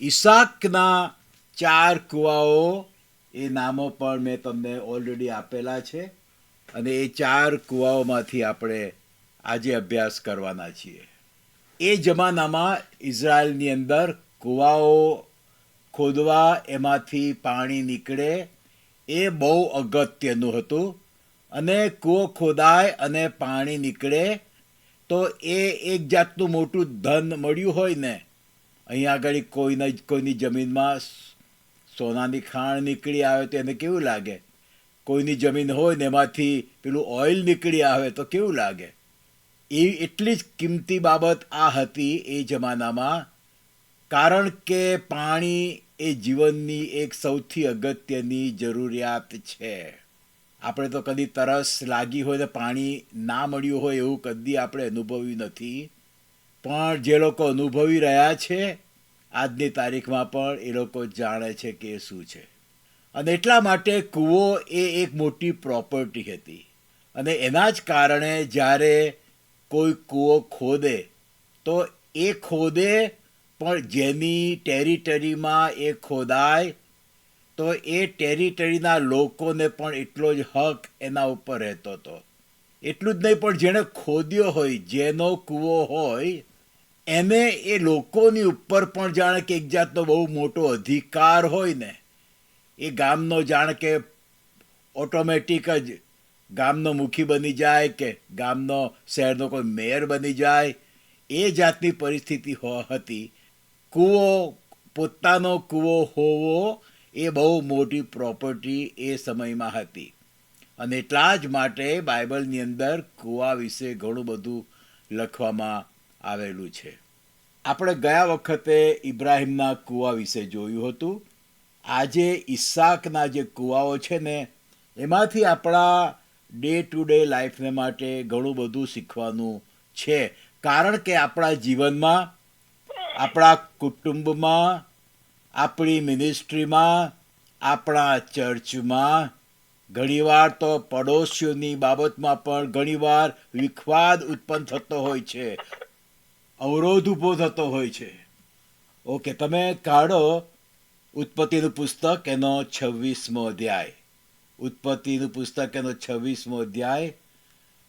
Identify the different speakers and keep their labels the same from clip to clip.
Speaker 1: ઈસાકના 4 કૂવાઓ એ નામો પણ મેં તમને ઓલરેડી આપેલા છે અને એ 4 કૂવાઓમાંથી આપણે આજે અભ્યાસ કરવાના છીએ. એ જમાનામાં ઇઝરાયલની અંદર કૂવાઓ ખોદવા, એમાંથી પાણી નીકળે એ બહુ અગત્યનું હતું. અને કૂવો ખોદાય અને પાણી નીકળે તો એ એક જાતનું મોટું ધન મળ્યું હોય ને. અહીંયા આગળ કોઈની જમીનમાં સોનાની ખાણ નીકળી આવે તો એને કેવું લાગે? કોઈની જમીન હોય ને એમાંથી પેલું ઓઇલ નીકળી આવે તો કેવું લાગે? એ એટલી જ કિંમતી બાબત આ હતી એ જમાનામાં, કારણ કે પાણી એ જીવનની એક સૌથી અગત્યની જરૂરિયાત છે. આપણે તો કદી તરસ લાગી હોય ને પાણી ના મળ્યું હોય એવું કદી આપણે અનુભવ્યું નથી. પણ જે લોકો અનુભવી રહ્યા છે આજની તારીખમાં પણ એ લોકો જાણે છે કે એ શું છે. અને એટલા માટે કૂવો એ એક મોટી પ્રોપર્ટી હતી. અને એના જ કારણે જ્યારે કોઈ કૂવો ખોદે તો એ ખોદે પણ જેની ટેરિટરીમાં એ ખોદાય તો એ ટેરિટરીના લોકોને પણ એટલો જ હક એના ઉપર રહેતો હતો. એટલું જ નહીં, પણ જેણે ખોદ્યો હોય, જેનો કૂવો હોય, એને એ લોકોની ઉપર પણ જાણે કે એક જાતનો બહુ મોટો અધિકાર હોય ને. એ ગામનો જાણે કે ઓટોમેટિક જ ગામનો મુખી બની જાય કે ગામનો શહેરનો કોઈ મેયર બની જાય, એ જાતની પરિસ્થિતિ હતી. કૂવો, પોતાનો કૂવો હોવો એ બહુ મોટી પ્રોપર્ટી એ સમયમાં હતી. અને એટલા જ માટે બાઇબલની અંદર કૂવા વિશે ઘણું બધું લખવામાં આવેલું છે. આપણે ગયા વખતે ઇબ્રાહિમના કૂવા વિશે જોયું હતું. આજે ઈસાકના જે કૂવાઓ છે ને એમાંથી આપણા ડે ટુ ડે લાઈફને માટે ઘણું બધું શીખવાનું છે. કારણ કે આપણા જીવનમાં, આપણા કુટુંબમાં, આપણી મિનિસ્ટ્રીમાં, આપણા ચર્ચમાં, ઘણીવાર તો પડોશીઓની બાબતમાં પણ ઘણીવાર વિખવાદ ઉત્પન્ન થતો હોય છે, અવરોધ ઊભો થતો હોય છે. ઓકે, તમે કાઢો ઉત્પત્તિનું પુસ્તક, એનો 26મો અધ્યાય. ઉત્પત્તિનું પુસ્તક એનો 26મો અધ્યાય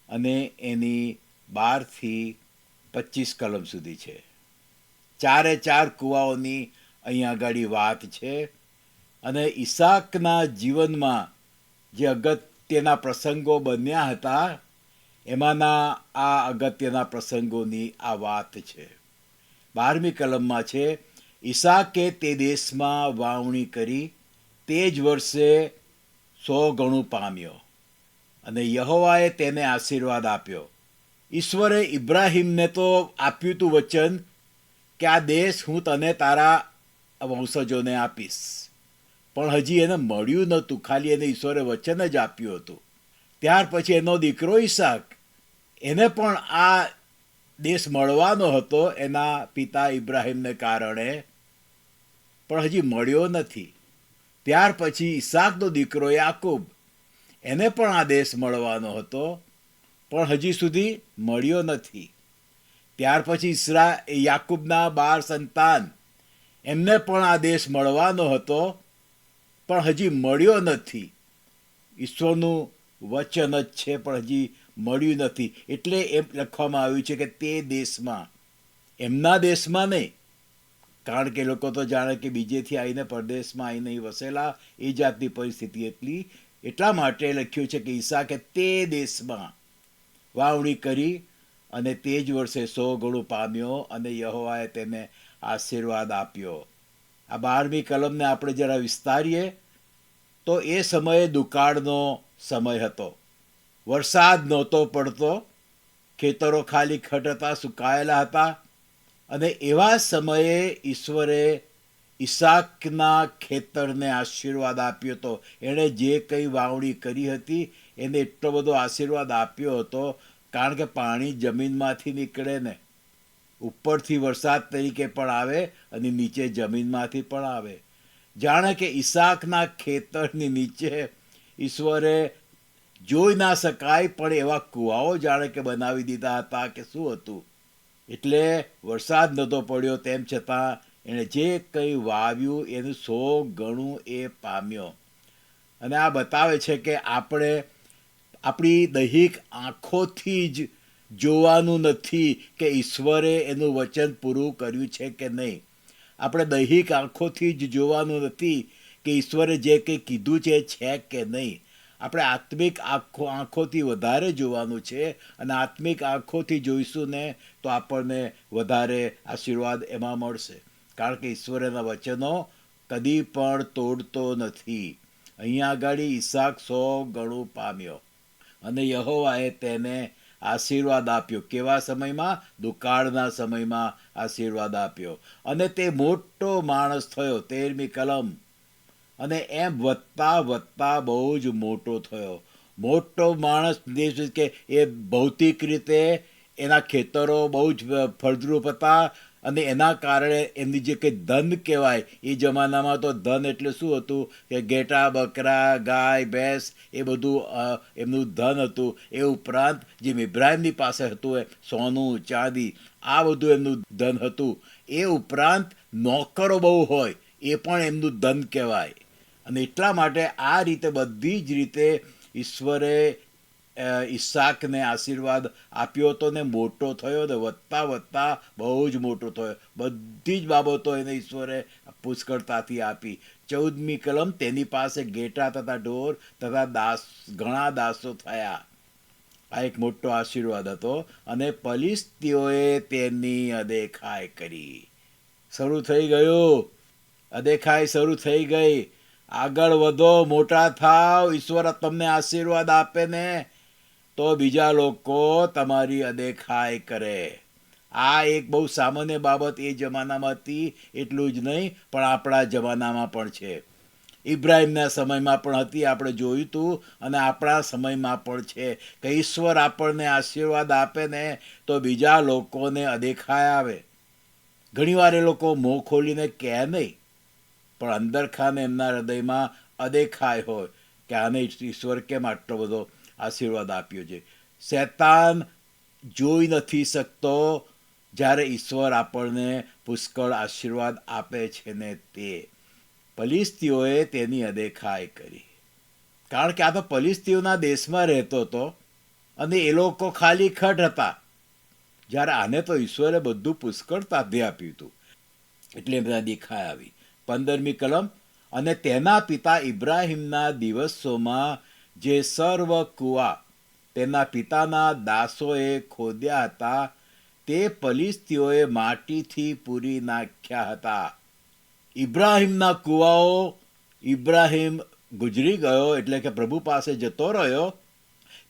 Speaker 1: અને એની 12 થી 25 કલમ સુધી છે. 4 કૂવાઓની અહીંયા આગળ વાત છે. અને ઈસાકના જીવનમાં જે અગત્યના પ્રસંગો બન્યા હતા એમાંના આ અગત્યના પ્રસંગોની આ વાત છે. 12મી કલમમાં છે, ઈસાકે તે દેશમાં વાવણી કરી, તે જ વર્ષે 100 ગણું પામ્યો અને યહોવાએ તેને આશીર્વાદ આપ્યો. ઈશ્વરે ઇબ્રાહિમને તો આપ્યું હતું વચન કે આ દેશ હું તને તારા વંશજોને આપીશ, પણ હજી એને મળ્યું નહોતું. ખાલી એને ઈશ્વરે વચન જ આપ્યું હતું. ત્યાર પછી એનો દીકરો ઈસાક, એને પણ આ દેશ મળવાનો હતો એના પિતા ઇબ્રાહિમને કારણે, પણ હજી મળ્યો નથી. ત્યાર પછી ઈસાકનો દીકરો યાકૂબ, એને પણ આ દેશ મળવાનો હતો, પણ હજી સુધી મળ્યો નથી. ત્યાર પછી યાકૂબના 12 સંતાન, એમને પણ આ દેશ મળવાનો હતો, પણ હજી મળ્યો નથી. ઈશ્વરનું વચન જ છે, પણ હજી મળ્યું નથી. એટલે એમ લખવામાં આવ્યું છે કે તે દેશમાં, એમના દેશમાં નહીં, કારણ કે લોકો તો જાણે કે બીજેથી આવીને પરદેશમાં આવીને વસેલા, એ જાતની પરિસ્થિતિ એટલા માટે લખ્યું છે કે ઈસાકે તે દેશમાં વાવણી કરી અને તે જ વર્ષે 100 ગણું પામ્યો અને યહોવાએ તેને આશીર્વાદ આપ્યો. આ 12મી કલમને આપણે જરા વિસ્તારીએ તો એ સમયે દુકાળનો સમય હતો. વરસાદ નહોતો પડતો, ખેતરો ખાલી ખટ હતા, સુકાયેલા હતા. અને એવા સમયે ઈશ્વરે ઈસાકના ખેતરને આશીર્વાદ આપ્યો હતો. એણે જે કંઈ વાવણી કરી હતી એને એટલો બધો આશીર્વાદ આપ્યો હતો, કારણ કે પાણી જમીનમાંથી નીકળે ને, ઉપરથી વરસાદ તરીકે પણ આવે અને નીચે જમીનમાંથી પણ આવે. જાણે કે ઈસાકના ખેતરની નીચે ઈશ્વરે જોઈ ના શકાય પણ એવા કૂવાઓ જાણે કે બનાવી દીધા હતા કે શું હતું. એટલે વરસાદ નહોતો પડ્યો, તેમ છતાં એણે જે કંઈ વાવ્યું એનું 100 ગણું એ પામ્યો. અને આ બતાવે છે કે આપણે આપણી દૈહિક આંખોથી જ જોવાનું નથી કે ઈશ્વરે એનું વચન પૂરું કર્યું છે કે નહીં. આપણે દૈહિક આંખોથી જ જોવાનું નથી કે ઈશ્વરે જે કંઈ કીધું છે કે નહીં. આપણે આત્મિક આંખોથી વધારે જોવાનું છે, અને આત્મિક આંખોથી જોઈશું ને તો આપણને વધારે આશીર્વાદ એમાં મળશે, કારણ કે ઈશ્વરના વચનો કદી પણ તોડતો નથી. અહીંયા આગળ ઈસાક 100 ગણું પામ્યો, અને યહોવાએ તેને આશીર્વાદ આપ્યો. કેવા સમયમાં? દુકાળના સમયમાં આશીર્વાદ આપ્યો. અને તે મોટો માણસ થયો. 13મી કલમ. અને એમ વધતા વધતા બહુ જ મોટો થયો. મોટો માણસ કે એ ભૌતિક રીતે એના ખેતરો બહુ જ ફળદ્રુપ હતા, અને એના કારણે એમની જે કંઈ ધન કહેવાય, એ જમાનામાં તો ધન એટલે શું હતું કે ઘેટા, બકરા, ગાય, ભેંસ, એ બધું એમનું ધન હતું. એ ઉપરાંત જે ઇબ્રાહીમની પાસે હતું એ સોનું, ચાંદી, આ બધું એમનું ધન હતું. એ ઉપરાંત નોકરો બહુ હોય, એ પણ એમનું ધન કહેવાય. અને એટલા માટે આ રીતે બધી જ રીતે ઈશ્વરે ઈસાકને આશીર્વાદ આપ્યો હતો, ને મોટો થયો, ને વધતા વધતા બહુ જ મોટો થયો. બધી જ બાબતો એને ઈશ્વરે પુષ્કળતાથી આપી. 14મી કલમ. તેની પાસે ઘેટા તથા ઢોર તથા ઘણા દાસો થયા. આ એક મોટો આશીર્વાદ હતો. અને ફલિસ્તીઓએ તેની અદેખાઈ કરી. શરૂ થઈ ગયું, અદેખાઈ શરૂ થઈ ગઈ. આગળ વધો, મોટા થાવ. ઈશ્વર તમને આશીર્વાદ આપે ને તો બીજા લોકો તમારી અદેખાઈ કરે. આ એક બહુ સામાન્ય બાબત એ જમાનામાં હતી. એટલું જ નહીં, પણ આપણા જમાનામાં પણ છે. ઇબ્રાહીમના સમયમાં પણ હતી, આપણે જોયું હતું, અને આપણા સમયમાં પણ છે કે ઈશ્વર આપણને આશીર્વાદ આપે ને તો બીજા લોકોને અદેખાઈ આવે. ઘણીવાર એ લોકો મોં ખોલીને કહે નહીં, પણ અંદર ખાને એમના હૃદયમાં અદેખાઈ હોય કે આને ઈશ્વર કેમ આટલો બધો આશીર્વાદ આપ્યો છે. શૈતાન જોઈ નથી શકતો જ્યારે ઈશ્વર આપણને પુષ્કળ આશીર્વાદ આપે છે ને તે. ફલિસ્તીઓએ તેની અદેખાઈ કરી, કારણ કે આ તો ફલિસ્તીઓના દેશમાં રહેતો હતો, અને એ લોકો ખાલી ખટ હતા, જ્યારે આને તો ઈશ્વરે બધું પુષ્કળતાથી આપ્યું હતું. એટલે એમને દેખાઈ આવી. 15મી કલમ. અને તેના પિતા ઇબ્રાહીમના દિવસોમાં જે સર્વ કૂવા તેના પિતાના દાસોએ ખોદ્યા હતા, તે ફલિસ્તીઓએ માટીથી પૂરી નાખ્યા હતા. ઇબ્રાહીમના કૂવાઓ, ઇબ્રાહીમ ગુજરી ગયો એટલે કે પ્રભુ પાસે જતો રહ્યો,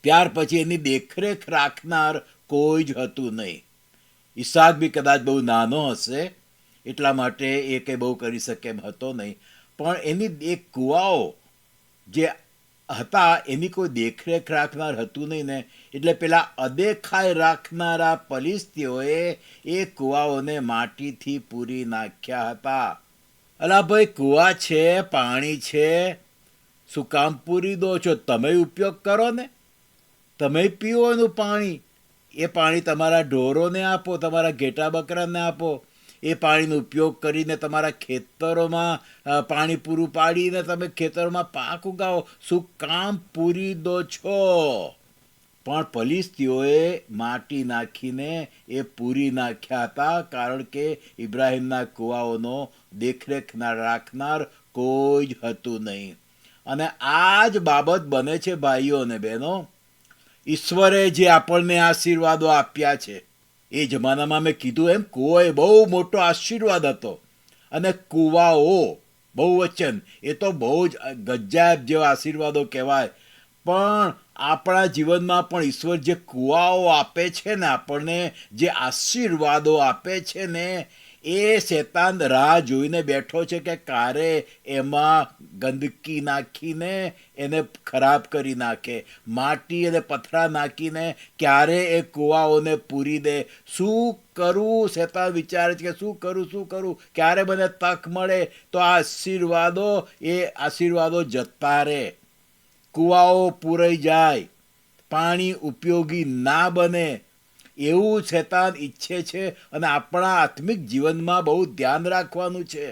Speaker 1: ત્યાર પછી એની દેખરેખ રાખનાર કોઈ જ હતું નહીં. ઈસાક બી કદાચ બહુ નાનો હશે, એટલા માટે એ કંઈ બહુ કરી શકે એમ હતો નહીં. પણ એની એક કૂવાઓ જે હતા એની કોઈ દેખરેખ રાખનાર હતું નહીં ને, એટલે પેલા અદેખાઈ રાખનારા ફલિસ્તીઓએ એ કૂવાઓને માટીથી પૂરી નાખ્યા હતા. અલા ભાઈ, કૂવા છે, પાણી છે, શું કામ પૂરી દો છો? તમે ઉપયોગ કરો ને, તમે પીવો એનું પાણી. એ પાણી તમારા ઢોરોને આપો, તમારા ઘેટા બકરાને આપો. એ પાણીનો ઉપયોગ કરીને તમારા ખેતરોમાં પાણી પૂરું પાડીને તમે ખેતરોમાં પાક ઉગાવો. શું કામ પૂરી દો છો? પણ ફલિસ્તીઓએ માટી નાખીને એ પૂરી નાખ્યા હતા, કારણ કે ઇબ્રાહીમના કૂવાઓનો દેખરેખ રાખનાર કોઈ જ હતું નહીં. અને આ જ બાબત બને છે ભાઈઓ અને બહેનો. ઈશ્વરે જે આપણને આશીર્વાદો આપ્યા છે, એ જમાનામાં મેં કીધું એમ કૂવો એ બહુ મોટો આશીર્વાદ હતો. અને કૂવાઓ, બહુવચન, એ તો બહુ જ ગજ્જાબ જેવા આશીર્વાદો કહેવાય. પણ આપણા જીવનમાં પણ ઈશ્વર જે કૂવાઓ આપે છે ને, આપણને જે આશીર્વાદો આપે છે ને, એ શૈતાન રાહ જોઈને બેઠો છે કે ક્યારે એમાં ગંદકી નાખીને એને ખરાબ કરી નાખે. માટી અને પથરા નાખીને ક્યારે એ કૂવાઓને પૂરી દે. શું કરું? શૈતાન વિચારે છે કે શું કરું, ક્યારે મને તક મળે તો આ આશીર્વાદો જતા રહે, કૂવાઓ પૂરાઈ જાય, પાણી ઉપયોગી ના બને. એવું શૈતાન ઈચ્છે છે. અને આપણા આત્મિક જીવનમાં બહુ ધ્યાન રાખવાનું છે.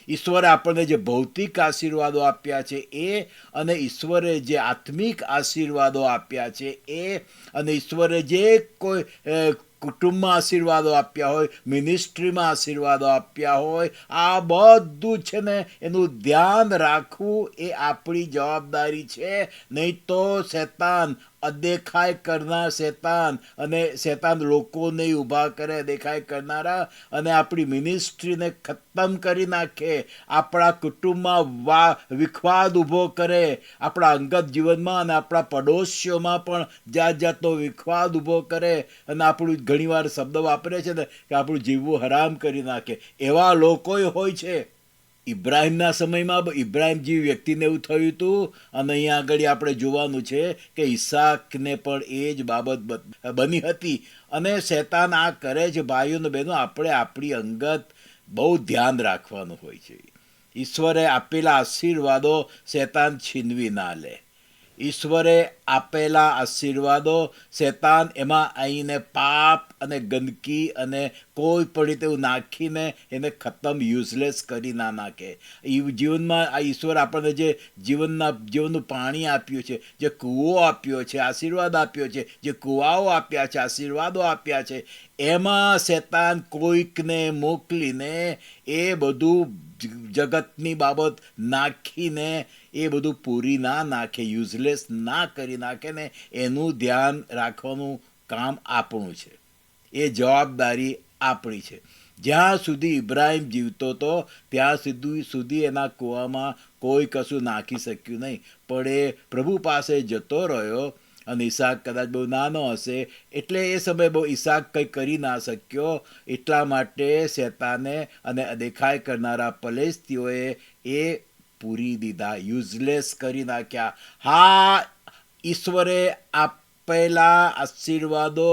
Speaker 1: ઈશ્વરે આપણને જે ભૌતિક આશીર્વાદો આપ્યા છે એ, અને ઈશ્વરે જે આત્મિક આશીર્વાદો આપ્યા છે એ, અને ઈશ્વરે જે કોઈ કુટુંબમાં આશીર્વાદો આપ્યા હોય, મિનિસ્ટ્રીમાં આશીર્વાદો આપ્યા હોય, આ બધું છે ને એનું ધ્યાન રાખવું એ આપણી જવાબદારી છે. નહીં તો શૈતાન, અદેખાય કરનાર શૈતાન, અને શૈતાન લોકોને ઊભા કરે દેખાય કરનારા, અને આપણી મિનિસ્ટ્રીને ખતમ કરી નાખે, આપણા કુટુંબમાં વિખવાદ ઊભો કરે, આપણા અંગત જીવનમાં અને આપણા પડોશીઓમાં પણ જાત જાતનો વિખવાદ ઊભો કરે, અને આપણું ઘણીવાર શબ્દ વાપરે છે ને કે આપણું જીવવું હરામ કરી નાખે, એવા લોકો હોય છે. ઇબ્રાહિમના સમયમાં ઇબ્રાહિમ જેવી વ્યક્તિને એવું થયું હતું. અને અહીંયા આગળ આપણે જોવાનું છે કે ઈસાકને પણ એ જ બાબત બની હતી. અને શૈતાન આ કરે છે. ભાઈઓ અને બહેનો, આપણે આપણી અંગત બહુ ધ્યાન રાખવાનું હોય છે. ઈશ્વરે આપેલા આશીર્વાદો શૈતાન છીનવી ના લે. ઈશ્વરે આપેલા આશીર્વાદો શૈતાન એમાં આવીને પાપ અને ગંદકી અને કોઈ પણ રીતે નાખીને એને ખતમ, યુઝલેસ કરી ના નાખે. જીવનમાં આ ઈશ્વર આપણને જે જીવનનું પાણી આપ્યું છે, જે કૂવો આપ્યો છે, આશીર્વાદ આપ્યો છે, જે કૂવાઓ આપ્યા છે, આશીર્વાદો આપ્યા છે, એમાં શૈતાન કોઈકને મોકલીને એ બધું જગતની બાબત નાખીને એ બધું પૂરી ના નાખે, યુઝલેસ ના કરી નાખે ને એનું ધ્યાન રાખવાનું કામ આપણું છે. એ જવાબદારી આપણી છે. જ્યાં સુધી ઇબ્રાહિમ જીવતો હતો ત્યાં સુધી એના કૂવામાં કોઈ કશું નાખી શક્યું નહીં. પણ એ પ્રભુ પાસે જતો રહ્યો, અને ઈસાક કદાચ બહુ નાનો હશે એટલે એ સમયે બહુ ઈસાક કંઈ કરી ના શક્યો. એટલા માટે શૈતાને અને દેખાય કરનારા પલેસ્તીઓએ એ પૂરી દીધા, યુઝલેસ કરી નાખ્યા. હા, ઈશ્વરે આપેલા આશીર્વાદો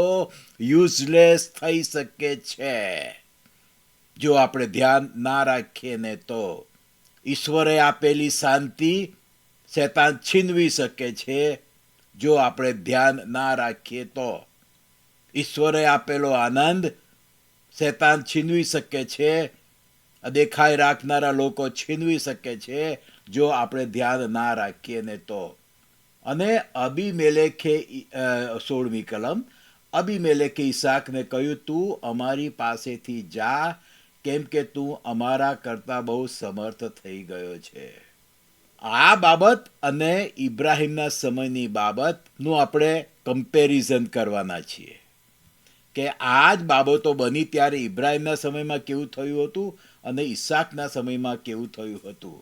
Speaker 1: યુઝલેસ થઈ શકે છે જો આપણે ધ્યાન ના રાખીએ ને તો. ઈશ્વરે આપેલી શાંતિ શૈતાન છીનવી શકે છે જો આપણે ધ્યાન ના રાખીએ તો. ઈશ્વરે આપેલો આનંદ શૈતાન છીનવી શકે છે, દેખાય રાખનારા લોકો છીનવી શકે છે જો આપણે ધ્યાન ના રાખીએ ને તો. અને અબીમેલેકે 16મી કલમ, અબીમેલેકે ઈસાકને કહ્યું, તું અમારી પાસેથી જા, કેમ કે તું અમારા કરતાં બહુ સમર્થ થઈ ગયો છે. આ બાબત અને ઇબ્રાહિમના સમયની બાબતનું આપણે કમ્પેરિઝન કરવાના છીએ કે આ જ બાબતો બની ત્યારે ઇબ્રાહિમના સમયમાં કેવું થયું હતું અને ઈસાકના સમયમાં કેવું થયું હતું.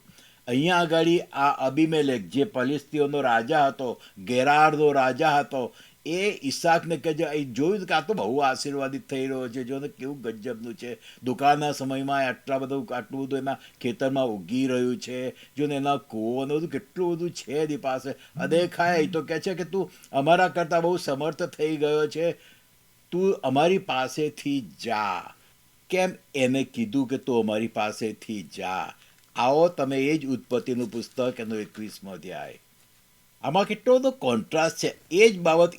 Speaker 1: અહીંયા આગળ આ અબીમેલેક જે પલિસ્તીઓનો રાજા હતો, ગેરારનો રાજા હતો, એ ઈસાકને કહે છે, જોયું કે આ તો બહુ આશીર્વાદિત થઈ રહ્યો છે, જો ને કેવું ગજબનું છે, દુકાળના સમયમાં આટલું બધું એના ખેતરમાં ઉગી રહ્યું છે, જો ને એના કૂવો ને બધું કેટલું બધું છે એની પાસે. અદેખાય તો કહે છે કે તું અમારા કરતાં બહુ સમર્થ થઈ ગયો છે, તું અમારી પાસેથી જા. કેમ એને કીધું કે તું અમારી પાસેથી જા? આવો તમે એ જ ઉત્પત્તિનું પુસ્તક એનો 21મો અધ્યાય. આમાં કેટલો બધો કોન્ટ્રાસ્ટ છે. એ જ બાબત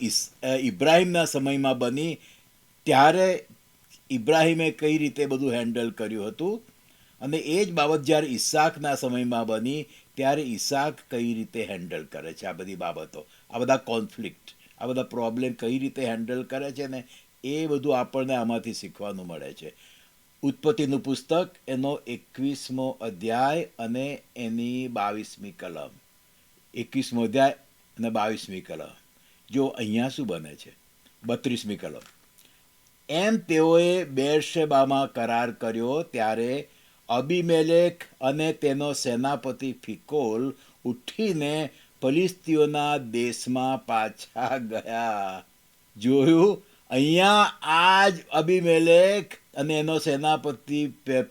Speaker 1: ઇબ્રાહિમના સમયમાં બની ત્યારે ઇબ્રાહિમે કઈ રીતે બધું હેન્ડલ કર્યું હતું, અને એ જ બાબત જ્યારે ઈસાકના સમયમાં બની ત્યારે ઈસાક કઈ રીતે હેન્ડલ કરે છે. આ બધી બાબતો, આ બધા કોન્ફ્લિક્ટ, આ બધા પ્રોબ્લેમ કઈ રીતે હેન્ડલ કરે છે ને એ બધું આપણને આમાંથી શીખવાનું મળે છે. ઉત્પત્તિનું પુસ્તક એનો 21મો અધ્યાય અને એની 22મી કલમ. 21મો અધ્યાય અને 22મી કલમ. જો અહીંયા શું બને છે, 32મી કલમ. એમ તેઓએ બેરશેબામાં કરાર કર્યો ત્યારે અબીમેલેક અને તેનો સેનાપતિ ફિકોલ ઉઠીને ફલિસ્તીઓના દેશમાં પાછા ગયા. જોયું, અહીંયા આજ અબીમેલેક અને એનો સેનાપતિ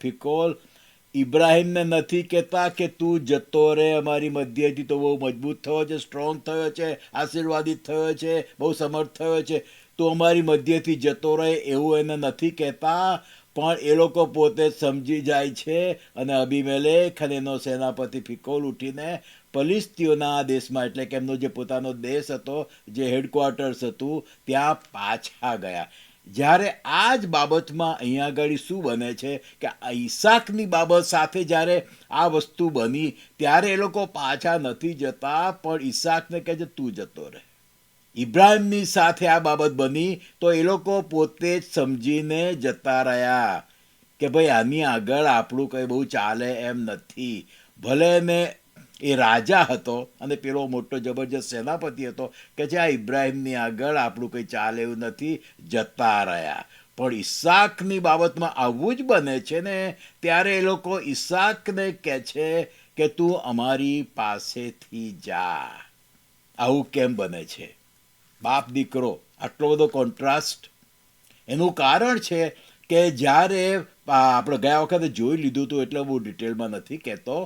Speaker 1: ફિકોલ ઇબ્રાહિમને નથી કહેતા કે તું જતો રહે અમારી મધ્યથી, તો બહુ મજબૂત થયો છે, સ્ટ્રોંગ થયો છે, આશીર્વાદિત થયો છે, બહુ સમર્થ થયો છે, તું અમારી મધ્યથી જતો રહે એવું એને નથી કહેતા. પણ એ લોકો પોતે જ સમજી જાય છે અને અબીમેલેક અને એનો સેનાપતિ ફિકોલ ઉઠીને પલિસ્તીઓના દેશમાં, એટલે કે એમનો જે પોતાનો દેશ હતો, જે હેડક્વાર્ટર્સ હતું, ત્યાં પાછા ગયા. જ્યારે આ જ બાબતમાં અહીંયા આગળ શું બને છે કે ઈસાકની બાબત સાથે જ્યારે આ વસ્તુ બની ત્યારે એ લોકો પાછા નથી જતા, પણ ઈસાકને કહે છે તું જતો રહે. ઇબ્રાહિમની સાથે આ બાબત બની તો એ લોકો પોતે જ સમજીને જતા રહ્યા કે ભાઈ આની આગળ આપણું કંઈ બહુ ચાલે એમ નથી. ભલે ને એ રાજા હતો અને પેલો મોટો જબરજસ્ત સેનાપતિ હતો કે જે આ ઇબ્રાહિમની આગળ આપણું કંઈ ચાલે એવું નથી, જતા રહ્યા. પણ ઈસાકની બાબતમાં આવું જ બને છે ને, ત્યારે એ લોકો ઈસાકને કહે છે કે તું અમારી પાસેથી જા. આવું કેમ બને છે? બાપ દીકરો આટલો બધો કોન્ટ્રાસ્ટ. એનું કારણ છે કે જ્યારે આપણે ગયા વખતે જોઈ લીધું હતું એટલે બહુ ડિટેલમાં નથી કહેતો,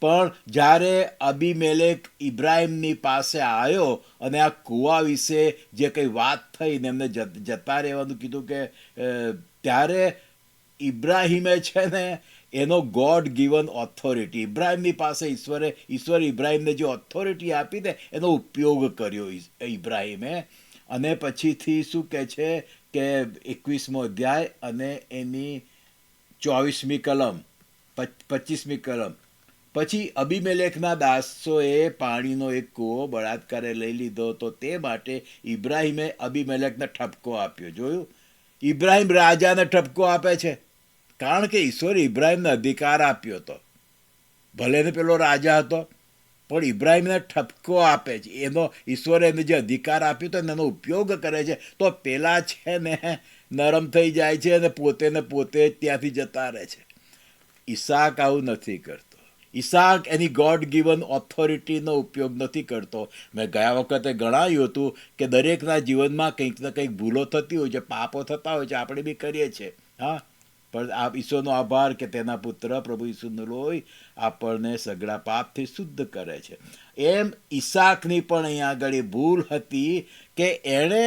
Speaker 1: પણ જ્યારે અબીમેલેક ઇબ્રાહિમની પાસે આવ્યો અને આ કૂવા વિશે જે કંઈ વાત થઈ ને એમને જતા રહેવાનું કીધું કે ત્યારે ઇબ્રાહિમે છે ને એનો ગોડ ગિવન ઓથોરિટી, ઇબ્રાહિમની પાસે ઈશ્વરે ઇબ્રાહિમને જે ઓથોરિટી આપી ને એનો ઉપયોગ કર્યો ઇબ્રાહિમે. અને પછીથી શું કહે છે કે 21મો અધ્યાય અને એની 24મી કલમ 25મી કલમ, પછી અબીમેલેકના દાસોએ પાણીનો એક કૂવો બળાત્કારે લઈ લીધો તો તે માટે ઇબ્રાહિમે અબીમેલેકને ઠપકો આપ્યો. જોયું? ઇબ્રાહિમ રાજાને ઠપકો આપે છે કારણ કે ઈશ્વરે ઇબ્રાહિમને અધિકાર આપ્યો હતો. ભલે ને પેલો રાજા હતો, પણ ઇબ્રાહિમને ઠપકો આપે છે. એનો ઈશ્વરે એને જે અધિકાર આપ્યો હતો એનો ઉપયોગ કરે છે તો પેલા છે ને નરમ થઈ જાય છે અને પોતે ને પોતે ત્યાંથી જતા રહે છે. ઈસાક આવું નથી કરતો. ઈસાક એની ગોડ ગિવન ઓથોરિટીનો ઉપયોગ નથી કરતો. મેં ગયા વખતે ગણાવ્યું હતું કે દરેકના જીવનમાં કંઈક ને કંઈક ભૂલો થતી હોય છે, પાપો થતા હોય છે, આપણે બી કરીએ છીએ. હા, પણ આ ઈશ્વરનો આભાર કે તેના પુત્ર પ્રભુ ઈસુનું લોહી આપણને સગળા પાપથી શુદ્ધ કરે છે. એમ ઈસાકની પણ અહીંયા આગળ ભૂલ હતી કે એણે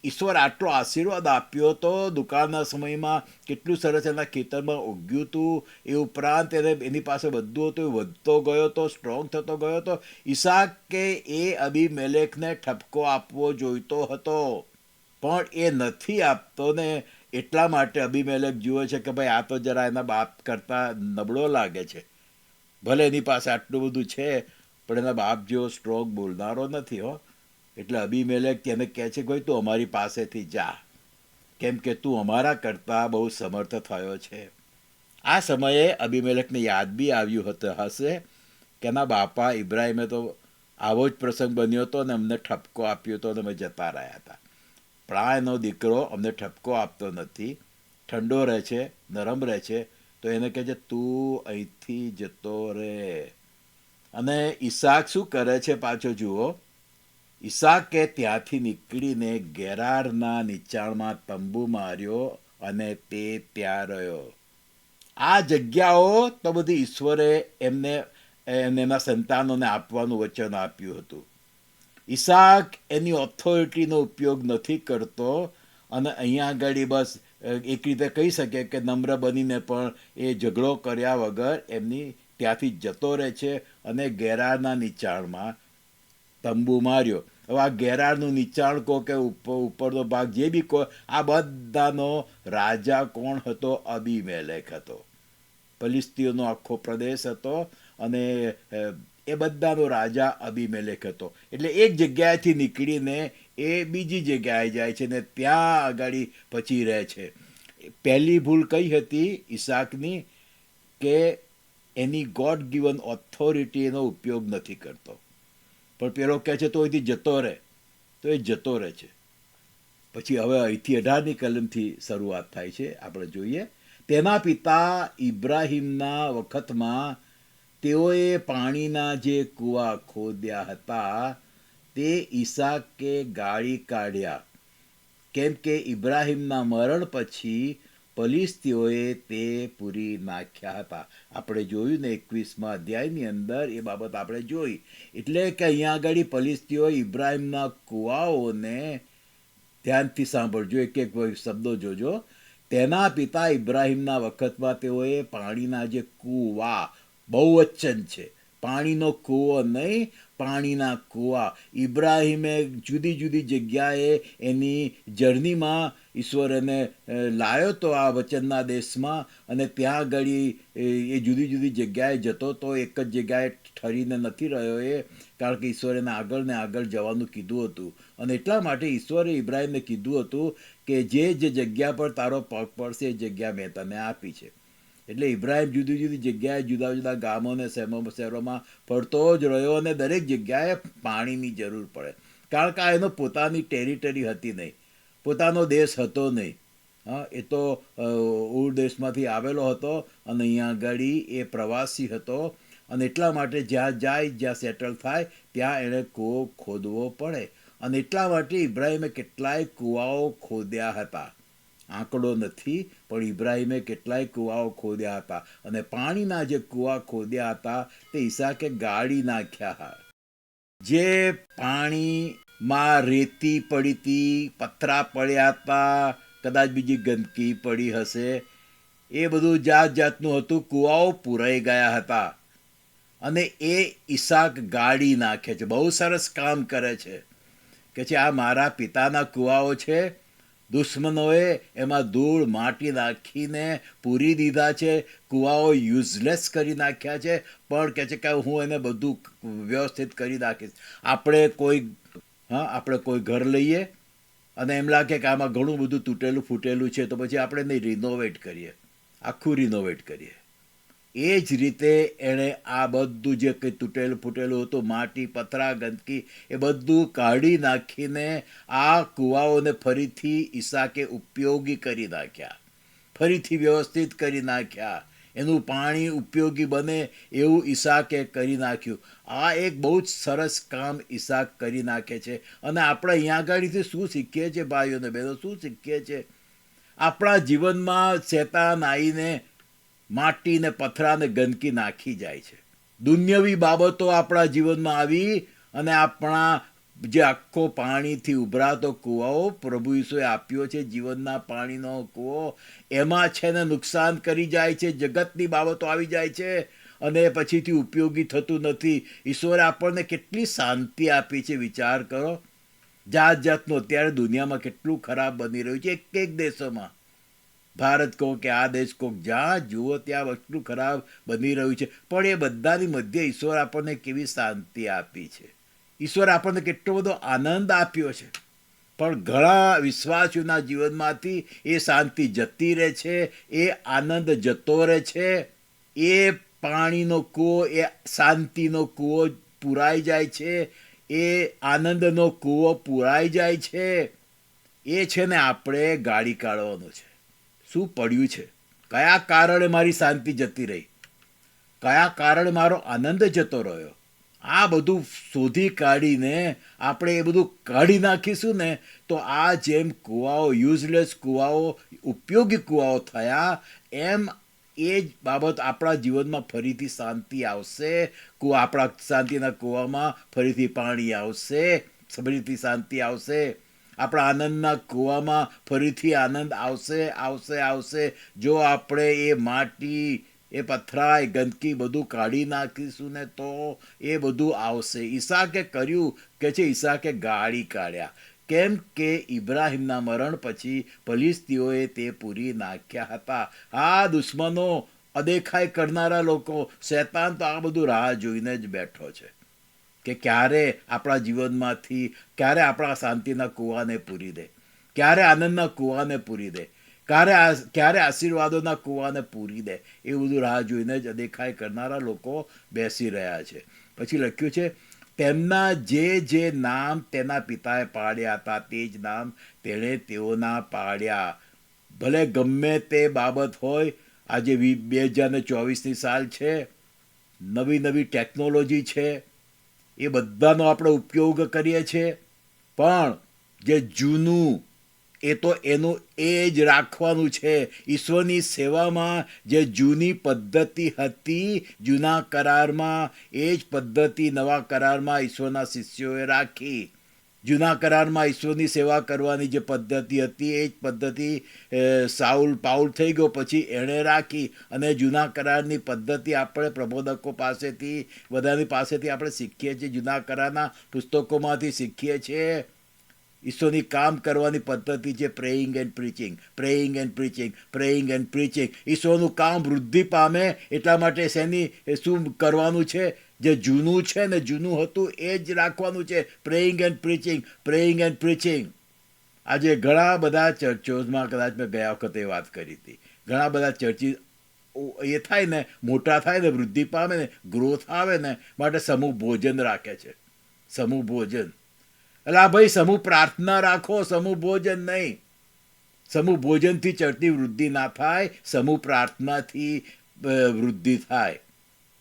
Speaker 1: ઈશ્વર આટલો આશીર્વાદ આપ્યો હતો, દુકાળના સમયમાં કેટલું સરસ એના ખેતરમાં ઉગ્યું હતું, એ ઉપરાંત એને એની પાસે બધું હતું, એ વધતો ગયો હતો, સ્ટ્રોંગ થતો ગયો હતો. ઈસાકે એ અબીમેલેકને ઠપકો આપવો જોઈતો હતો, પણ એ નથી આપતો ને એટલા માટે અબીમેલેક જુએ છે કે ભાઈ આ તો જરા એના બાપ કરતાં નબળો લાગે છે. ભલે એની પાસે આટલું બધું છે પણ એના બાપ જેવો સ્ટ્રોંગ બોલનારો નથી હો. એટલે અબીમેલેક તેને કહે છે ભાઈ તું અમારી પાસેથી જા, કેમ કે તું અમારા કરતાં બહુ સમર્થ થયો છે. આ સમયે અબીમેલેકને યાદ બી આવ્યું હશે કે એના બાપા ઇબ્રાહિમે તો આવો જ પ્રસંગ બન્યો હતો અને અમને ઠપકો આપ્યો હતો અને અમે જતા રહ્યા હતા. પણ આ એનો દીકરો અમને ઠપકો આપતો નથી, ઠંડો રહે છે, નરમ રહે છે, તો એને કહે છે તું અહીંથી જતો રહે. અને ઈસાક શું કરે છે પાછો જુઓ. ઈસાકે ત્યાંથી નીકળીને ગેરારના નીચાણમાં તંબુ માર્યો અને તે ત્યાં રહ્યો. આ જગ્યાઓ તો બધી ઈશ્વરે એમને એના સંતાનોને આપવાનું વચન આપ્યું હતું. ઈસાક એની ઓથોરિટીનો ઉપયોગ નથી કરતો અને અહીંયા આગળ બસ એક રીતે કહી શકીએ કે નમ્ર બનીને પણ એ ઝઘડો કર્યા વગર એમની ત્યાંથી જતો રહે છે અને ગેરારના નીચાણમાં તંબુ માર્યો. હવે આ ગેરારનું નીચાણ કહો કે ઉપરનો ભાગ જે બી કહો, આ બધાનો રાજા કોણ હતો? અબીમેલેક હતો. ફલિસ્તીઓનો આખો પ્રદેશ હતો અને એ બધાનો રાજા અબીમેલેક હતો. એટલે એક જગ્યાએથી નીકળીને એ બીજી જગ્યાએ જાય છે ને ત્યાં આગળ પછી રહે છે. પહેલી ભૂલ કઈ હતી ઈસાકની? કે એની ગોડ ગિવન ઓથોરિટીનો ઉપયોગ નથી કરતો. પણ પેલો કહે છે તો અહીંથી જતો રહે, તો એ જતો રહે છે. પછી હવે અહીંથી 18મી કલમથી શરૂઆત થાય છે. આપણે જોઈએ, તેના પિતા ઇબ્રાહિમના વખતમાં તેઓએ પાણીના જે કૂવા ખોદ્યા હતા તે ઈસાકે ગાળી કાઢ્યા, કેમ કે ઇબ્રાહિમના મરણ પછી ફલિસ્તીઓએ તે પૂરી નાખ્યા હતા. આપણે જોયું ને 21મા અધ્યાયની અંદર એ બાબત આપણે જોઈ. એટલે કે અહીંયા આગળ ફલિસ્તીઓ ઇબ્રાહિમના કૂવાઓને, ધ્યાનથી સાંભળજો, એક એક શબ્દો જોજો, તેના પિતા ઇબ્રાહિમના વખતમાં તેઓએ પાણીના જે કૂવા, બહુવચન છે, પાણીનો કૂવો નહીં, પાણીના કૂવા. ઇબ્રાહિમે જુદી જુદી જગ્યાએ એની જર્નીમાં ઈશ્વર એને લાવ્યો તો આ વચનના દેશમાં, અને ત્યાં આગળ એ જુદી જુદી જગ્યાએ જતો તો, એક જ જગ્યાએ ઠરીને નથી રહ્યો એ, કારણ કે ઈશ્વરે એને આગળ ને આગળ જવાનું કીધું હતું. અને એટલા માટે ઈશ્વરે ઇબ્રાહિમને કીધું હતું કે જે જગ્યા પર તારો પગ પડશે એ જગ્યા મેં તને આપી છે. એટલે ઇબ્રાહિમ જુદી જુદી જગ્યાએ જુદા જુદા ગામોને શહેરોમાં ફરતો જ રહ્યો, અને દરેક જગ્યાએ પાણીની જરૂર પડે, કારણ કે આ એનો પોતાની ટેરિટરી હતી નહીં, પોતાનો દેશ હતો નહીં. હા, એ તો ઉર દેશમાંથી આવેલો હતો અને અહીંયા આગળ એ પ્રવાસી હતો, અને એટલા માટે જ્યાં જાય, જ્યાં સેટલ થાય ત્યાં એણે કૂવો ખોદવો પડે. અને એટલા માટે ઇબ્રાહિમે કેટલાય કૂવાઓ ખોદ્યા હતા. આંકડો નથી, પણ ઇબ્રાહિમે કેટલાય કૂવાઓ ખોદ્યા હતા, અને પાણીના જે કૂવા ખોદ્યા હતા તે ઈસાકે ગાળી નાખ્યા. જે પાણીમાં રેતી પડી હતી, પથરા પડ્યા હતા, કદાચ બીજી ગંદકી પડી હશે, એ બધું જાત જાતનું હતું, કૂવાઓ પૂરાઈ ગયા હતા, અને એ ઈસાક ગાળી નાખે છે. બહુ સરસ કામ કરે છે કે છે આ મારા પિતાના કૂવાઓ છે, દુશ્મનોએ એમાં ધૂળ માટી નાખીને પૂરી દીધા છે, કૂવાઓ યુઝલેસ કરી નાખ્યા છે, પણ કહે છે કે હું એને બધું વ્યવસ્થિત કરી નાખીશ. આપણે કોઈ ઘર લઈએ અને એમ લાગે કે આમાં ઘણું બધું તૂટેલું ફૂટેલું છે, તો પછી આપણે એને રિનોવેટ કરીએ, આખું રિનોવેટ કરીએ. એ જ રીતે એણે આ બધું જે કંઈ તૂટેલું ફૂટેલું હતું, માટી, પથરા, ગંદકી, એ બધું કાઢી નાખીને આ કૂવાઓને ફરીથી ઈસાકે ઉપયોગી કરી નાખ્યા, ફરીથી વ્યવસ્થિત કરી નાખ્યા, એનું પાણી ઉપયોગી બને એવું ઈસાકે કરી નાખ્યું. આ એક બહુ જ સરસ કામ ઈસાક કરી નાખે છે. અને આપણે અહીંયા આગળથી શું શીખીએ છીએ ભાઈઓ અને બહેનો, શું શીખીએ છીએ? આપણા જીવનમાં શેતાન આવીને માટી ને પથરા ને ગંદકી નાખી જાય છે. દુન્યવી બાબતો આપણા જીવનમાં આવી અને આપણા જે આખો પાણીથી ઉભરાતો કૂવાઓ પ્રભુ ઈસુએ આપ્યો છે, જીવનના પાણીનો કૂવો, એમાં છે ને નુકસાન કરી જાય છે, જગતની બાબતો આવી જાય છે, અને પછીથી ઉપયોગી થતું નથી. ઈશ્વરે આપણને કેટલી શાંતિ આપી છે, વિચાર કરો. જાત જાતનું અત્યારે દુનિયામાં કેટલું ખરાબ બની રહ્યું છે, એક એક દેશોમાં, ભારત કહો કે આ દેશ કહો, જ્યાં જુઓ ત્યાં વસ્તુ ખરાબ બની રહ્યું છે, પણ એ બધાની મધ્ય ઈશ્વર આપણને કેવી શાંતિ આપી છે, ઈશ્વર આપણને કેટલો બધો આનંદ આપ્યો છે. પણ ઘણા વિશ્વાસીઓના જીવનમાંથી એ શાંતિ જતી રહે છે, એ આનંદ જતો રહે છે, એ પાણીનો કૂવો, એ શાંતિનો કૂવો પૂરાઈ જાય છે, એ આનંદનો કૂવો પૂરાઈ જાય છે. એ છે ને આપણે ગાળી કાઢવાનું છે. શું પડ્યું છે? કયા કારણે મારી શાંતિ જતી રહી? કયા કારણે મારો આનંદ જતો રહ્યો? આ બધું શોધી કાઢીને આપણે એ બધું કાઢી નાખીશું ને, તો આ જેમ કૂવાઓ, યુઝલેસ કૂવાઓ ઉપયોગી કૂવાઓ થયા, એમ એ જ બાબત આપણા જીવનમાં ફરીથી શાંતિ આવશે. આપણા શાંતિના કૂવામાં ફરીથી પાણી આવશે, ફરીથી શાંતિ આવશે. આપણા આનંદના કૂવામાં ફરીથી આનંદ આવશે. જો આપણે એ માટી, એ પથરા, એ ગંદકી બધું કાઢી નાખીશું ને, તો એ બધું આવશે. ઈસાકે કર્યું કે છે, ઈસાકે ગાળી કાઢ્યા. કેમ કે ઇબ્રાહિમના મરણ પછી ફલિસ્તીઓએ તે પૂરી નાખ્યા હતા. આ દુશ્મનો, અદેખાઈ કરનારા લોકો, શૈતાન તો આ બધું રાહ જોઈને જ બેઠો છે કે ક્યારે આપણા જીવનમાંથી, ક્યારે આપણા શાંતિના કૂવાને પૂરી દે, ક્યારે આનંદના કૂવાને પૂરી દે, ક્યારે આશીર્વાદોના કૂવાને પૂરી દે. એ બધું રાહ જોઈને જ અદેખાઈ કરનારા લોકો બેસી રહ્યા છે. પછી લખ્યું છે, તેમના જે નામ તેના પિતાએ પાડ્યા હતા, તે જ નામ તેણે તેઓના પાડ્યા. ભલે ગમે તે બાબત હોય, આજે 2024ની સાલ છે, નવી ટેકનોલોજી છે, એ બધાનો આપણે ઉપયોગ કરીએ છીએ, પણ જે જૂનું, એ તો એનું એ જ રાખવાનું છે. ઈશ્વરની સેવામાં જે જૂની પદ્ધતિ હતી જૂના કરારમાં, એ જ પદ્ધતિ નવા કરારમાં ઈશ્વરના શિષ્યોએ રાખી. જૂના કરારમાં ઈશ્વરની સેવા કરવાની જે પદ્ધતિ હતી એ જ પદ્ધતિ સાઉલ પાઉલ થઈ ગયો પછી એણે રાખી, અને જૂના કરારની પદ્ધતિ આપણે પ્રબોધકો પાસેથી બધાની પાસેથી આપણે શીખીએ છીએ, જૂના કરારના પુસ્તકોમાંથી શીખીએ છીએ. ઈશ્વરની કામ કરવાની પદ્ધતિ છે praying and preaching, praying and preaching, praying and preaching. ઈશ્વરનું કામ વૃદ્ધિ પામે એટલા માટે શું કરવાનું છે? જે જૂનું છે ને, જૂનું હતું એ જ રાખવાનું છે. Praying and preaching, praying and preaching. આજે ઘણા બધા ચર્ચોમાં, કદાચ મેં ગયા વખતે વાત કરી હતી, ઘણા બધા ચર્ચી એ થાય ને, મોટા થાય ને, વૃદ્ધિ પામે ને, ગ્રોથ આવે ને, માટે સમૂહ ભોજન રાખે છે. સમૂહ ભોજન એટલે ભાઈ સમૂહ પ્રાર્થના રાખો, સમૂહ ભોજન નહીં. સમૂહ ભોજનથી ચડતી વૃદ્ધિ ના થાય, સમૂહ પ્રાર્થનાથી વૃદ્ધિ થાય.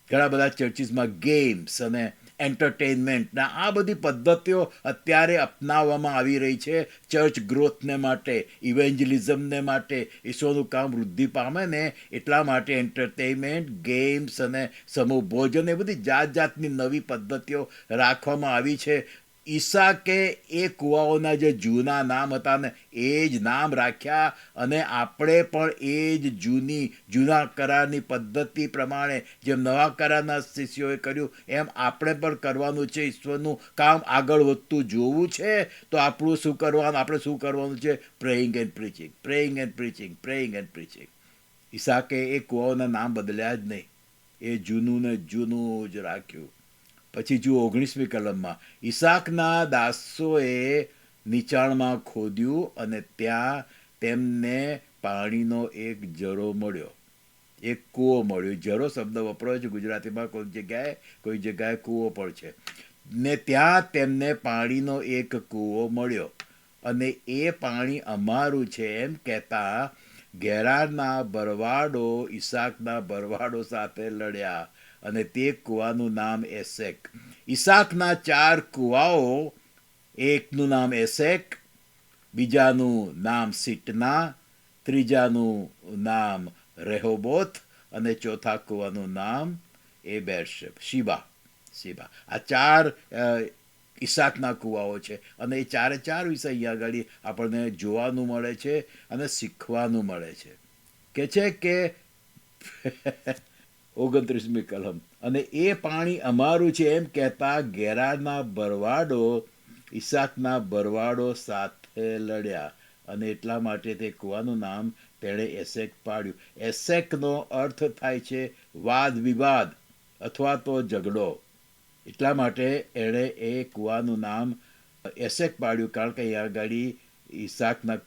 Speaker 1: ઘણા બધા ચર્ચીસમાં ગેમ્સ અને એન્ટરટેનમેન્ટના આ બધી પદ્ધતિઓ અત્યારે અપનાવવામાં આવી રહી છે ચર્ચ ગ્રોથને માટે, ઇવેન્જલિઝમને માટે. ઈશ્વરનું કામ વૃદ્ધિ પામે ને એટલા માટે એન્ટરટેનમેન્ટ, ગેમ્સ અને સમૂહ ભોજન એ બધી જાત જાતની નવી પદ્ધતિઓ રાખવામાં આવી છે. ઈસાકે એ કુવાઓના જે જૂના નામ હતા ને એ જ નામ રાખ્યા, અને આપણે પણ એ જ જૂના કરારની પદ્ધતિ પ્રમાણે જેમ નવા કરારના શિષ્યોએ કર્યું એમ આપણે પણ કરવાનું છે. ઈશ્વરનું કામ આગળ વધતું જોવું છે તો આપણે શું કરવાનું છે? Praying and preaching, praying and preaching, praying and preaching. ઈસાકે એ કુવાઓના નામ બદલ્યા જ નહીં, એ જૂનું ને જૂનું જ રાખ્યું. પછી જુઓ 19મી કલમમાં, ઈસાકના દાસોએ નીચાણમાં ખોદ્યું અને ત્યાં તેમને પાણીનો એક ઝરો મળ્યો, એક કૂવો મળ્યો. ઝરો શબ્દ વપરાયો છે ગુજરાતીમાં, કોઈ જગ્યાએ કૂવો પણ છે. ને ત્યાં તેમને પાણીનો એક કૂવો મળ્યો, અને એ પાણી અમારું છે એમ કહેતા ગેરારના ભરવાડો ઈસાકના ભરવાડો સાથે લડ્યા, અને તે કૂવાનું નામ એસેક. ઈસાકના 4 કૂવાઓ, એકનું નામ એસેક, બીજાનું નામ સિટના, ત્રીજાનું નામ રેહોબોથ, અને ચોથા કૂવાનું નામ એ શીબા. આ 4 ઈસાકના કૂવાઓ છે, અને એ 4 વિશે અહીંયા આગળ આપણને જોવાનું મળે છે અને શીખવાનું મળે છે. કે છે કે 29મી કલમ, અને એ પાણી અમારું છે એમ કહેતા ગેરારના ભરવાડો ઈસાકના ભરવાડો સાથે લડ્યા, અને એટલા માટે તે કૂવાનું નામ તેણે એસેક પાડ્યું. એસેકનો અર્થ થાય છે વાદ વિવાદ અથવા તો ઝઘડો. એટલા માટે એણે એ કૂવાનું નામ એસેક પાડ્યું, કારણ કે અહીંયા આગળ ઈસાકના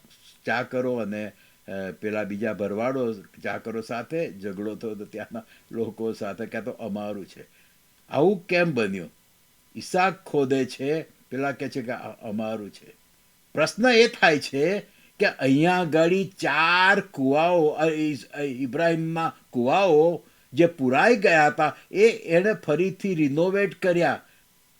Speaker 1: ચાકરો અને પેલા બીજા ભરવાડો ચાકરો સાથે ઝઘડો થયો હતો ત્યાંના લોકો સાથે, ક્યાં તો અમારું છે. આવું કેમ બન્યું? ઈસાક ખોદે છે, પેલા કહે છે કે અમારું છે. પ્રશ્ન એ થાય છે કે અહીંયા આગળ 4 કૂવાઓ, ઇબ્રાહિમના કૂવાઓ જે પુરાઈ ગયા હતા એ એણે ફરીથી રિનોવેટ કર્યા,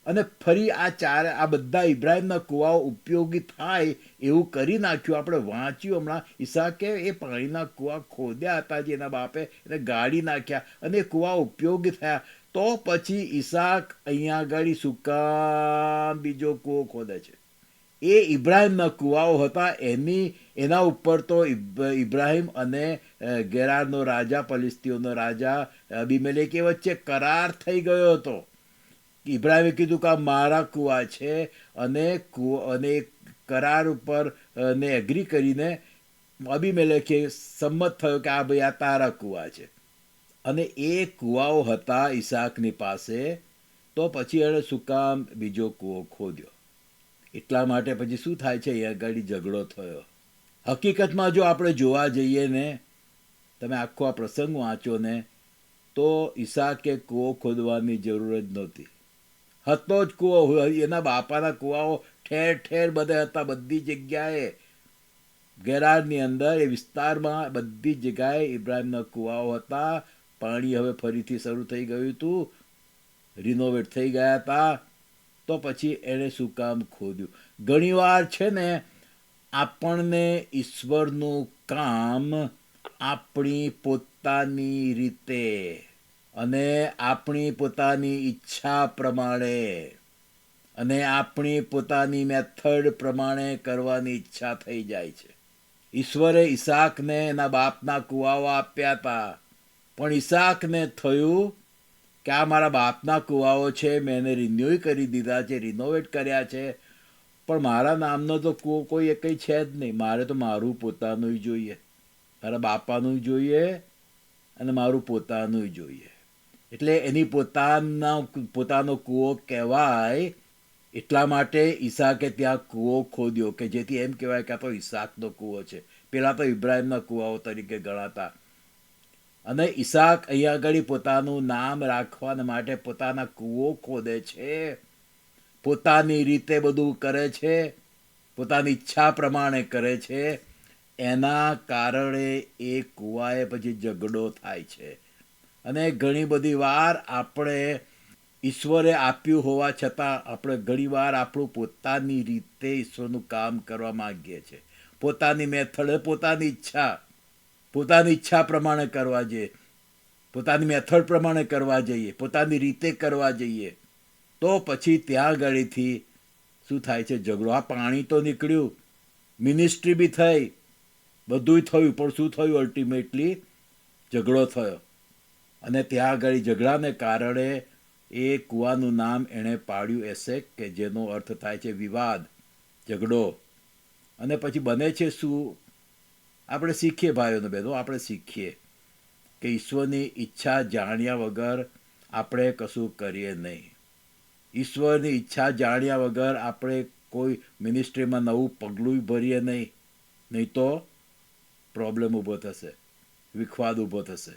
Speaker 1: અને ફરી આ બધા ઇબ્રાહિમના કૂવાઓ ઉપયોગી થાય એવું કરી નાખ્યું. આપણે વાંચ્યું હમણાં, ઈસાકે એ પાણીના કૂવા ખોદ્યા હતા જે એના બાપે એને ગાળી નાખ્યા, અને એ કૂવા ઉપયોગી થયા. તો પછી ઈસાક અહીંયા આગળ શું કામ બીજો કૂવો ખોદે છે? એ ઇબ્રાહિમના કૂવાઓ હતા, એના ઉપર તો ઇબ્રાહિમ અને ગેરારનો રાજા, પલિસ્તીઓનો રાજા અબીમેલેક વચ્ચે કરાર થઈ ગયો હતો. ઇબ્રાહિમે કીધું કે આ મારા કૂવા છે, અને કરાર ઉપર ને એગ્રી કરીને અબીમેલેકે સંમત થયો કે આ ભાઈ આ તારા કૂવા છે. અને એ કૂવાઓ હતા ઈસાકની પાસે, તો પછી એણે શું કામ બીજો કૂવો ખોદ્યો? એટલા માટે પછી શું થાય છે? અહીંયા આગળ ઝઘડો થયો. હકીકતમાં જો આપણે જોવા જઈએ ને, તમે આખો આ પ્રસંગ વાંચો ને, તો ઈસાકે કૂવો ખોદવાની જરૂર જ નહોતી. હતો જ કૂવો, એના બાપાના કૂવાઓ ઠેર ઠેર બધે હતા, બધી જગ્યાએ. ગેરારની અંદર એ વિસ્તારમાં બધી જગ્યાએ ઇબ્રાહિમના કૂવાઓ હતા. પાણી હવે ફરીથી શરૂ થઈ ગયું હતું, રિનોવેટ થઈ ગયા હતા. તો પછી એણે શું કામ ખોદ્યું? ઘણીવાર છે ને, આપણને ઈશ્વરનું કામ આપણી પોતાની રીતે અને આપણી પોતાની ઈચ્છા પ્રમાણે અને આપણી પોતાની મેથડ પ્રમાણે કરવાની ઈચ્છા થઈ જાય છે. ઈશ્વરે ઈસાકને એના બાપના કુવાઓ આપ્યા હતા, પણ ઈસાકને થયું કે આ મારા બાપના કુવાઓ છે, મેં એને રિન્યુ કરી દીધા છે, રિનોવેટ કર્યા છે, પણ મારા નામનો તો કૂવો કોઈ કંઈ છે જ નહીં. મારે તો મારું પોતાનું જોઈએ, મારા બાપાનું જોઈએ અને મારું પોતાનું જોઈએ. એટલે એની પોતાનો કૂવો કહેવાય. એટલા માટે ઈસાકે ત્યાં કૂવો ખોદ્યો કે જેથી એમ કહેવાય કે આ તો ઈસાકનો કૂવો છે. પેલા તો ઇબ્રાહિમના કૂવાઓ તરીકે ગણાતા. અને ઈસાક અહીંયા આગળ પોતાનું નામ રાખવા માટે પોતાના કૂવો ખોદે છે, પોતાની રીતે બધું કરે છે, પોતાની ઈચ્છા પ્રમાણે કરે છે. એના કારણે એ કૂવાએ પછી ઝઘડો થાય છે. અને ઘણી બધી વાર આપણે ઈશ્વરે આપ્યું હોવા છતાં આપણે ઘણીવાર આપણું પોતાની રીતે ઈશ્વરનું કામ કરવા માંગીએ છીએ. પોતાની મેથડ, પોતાની ઈચ્છા પ્રમાણે કરવા જઈએ, પોતાની મેથડ પ્રમાણે કરવા જઈએ, પોતાની રીતે કરવા જઈએ, તો પછી ત્યાં આગળથી શું થાય છે? ઝઘડો. આ પાણી તો નીકળ્યું, મિનિસ્ટ્રી બી થઈ, બધું થયું, પણ શું થયું? અલ્ટિમેટલી ઝઘડો થયો. અને ત્યાં આગળ ઝઘડાને કારણે એ કૂવાનું નામ એણે પાડ્યું એસેક, કે જેનો અર્થ થાય છે વિવાદ, ઝઘડો. અને પછી બને છે શું? આપણે શીખીએ ભાઈઓને બહેનો, આપણે શીખીએ કે ઈશ્વરની ઈચ્છા જાણ્યા વગર આપણે કશું કરીએ નહીં. ઈશ્વરની ઈચ્છા જાણ્યા વગર આપણે કોઈ મિનિસ્ટ્રીમાં નવું પગલું ભરીએ નહીં, નહીં તો પ્રોબ્લેમ ઊભો થશે, વિખવાદ ઊભો થશે.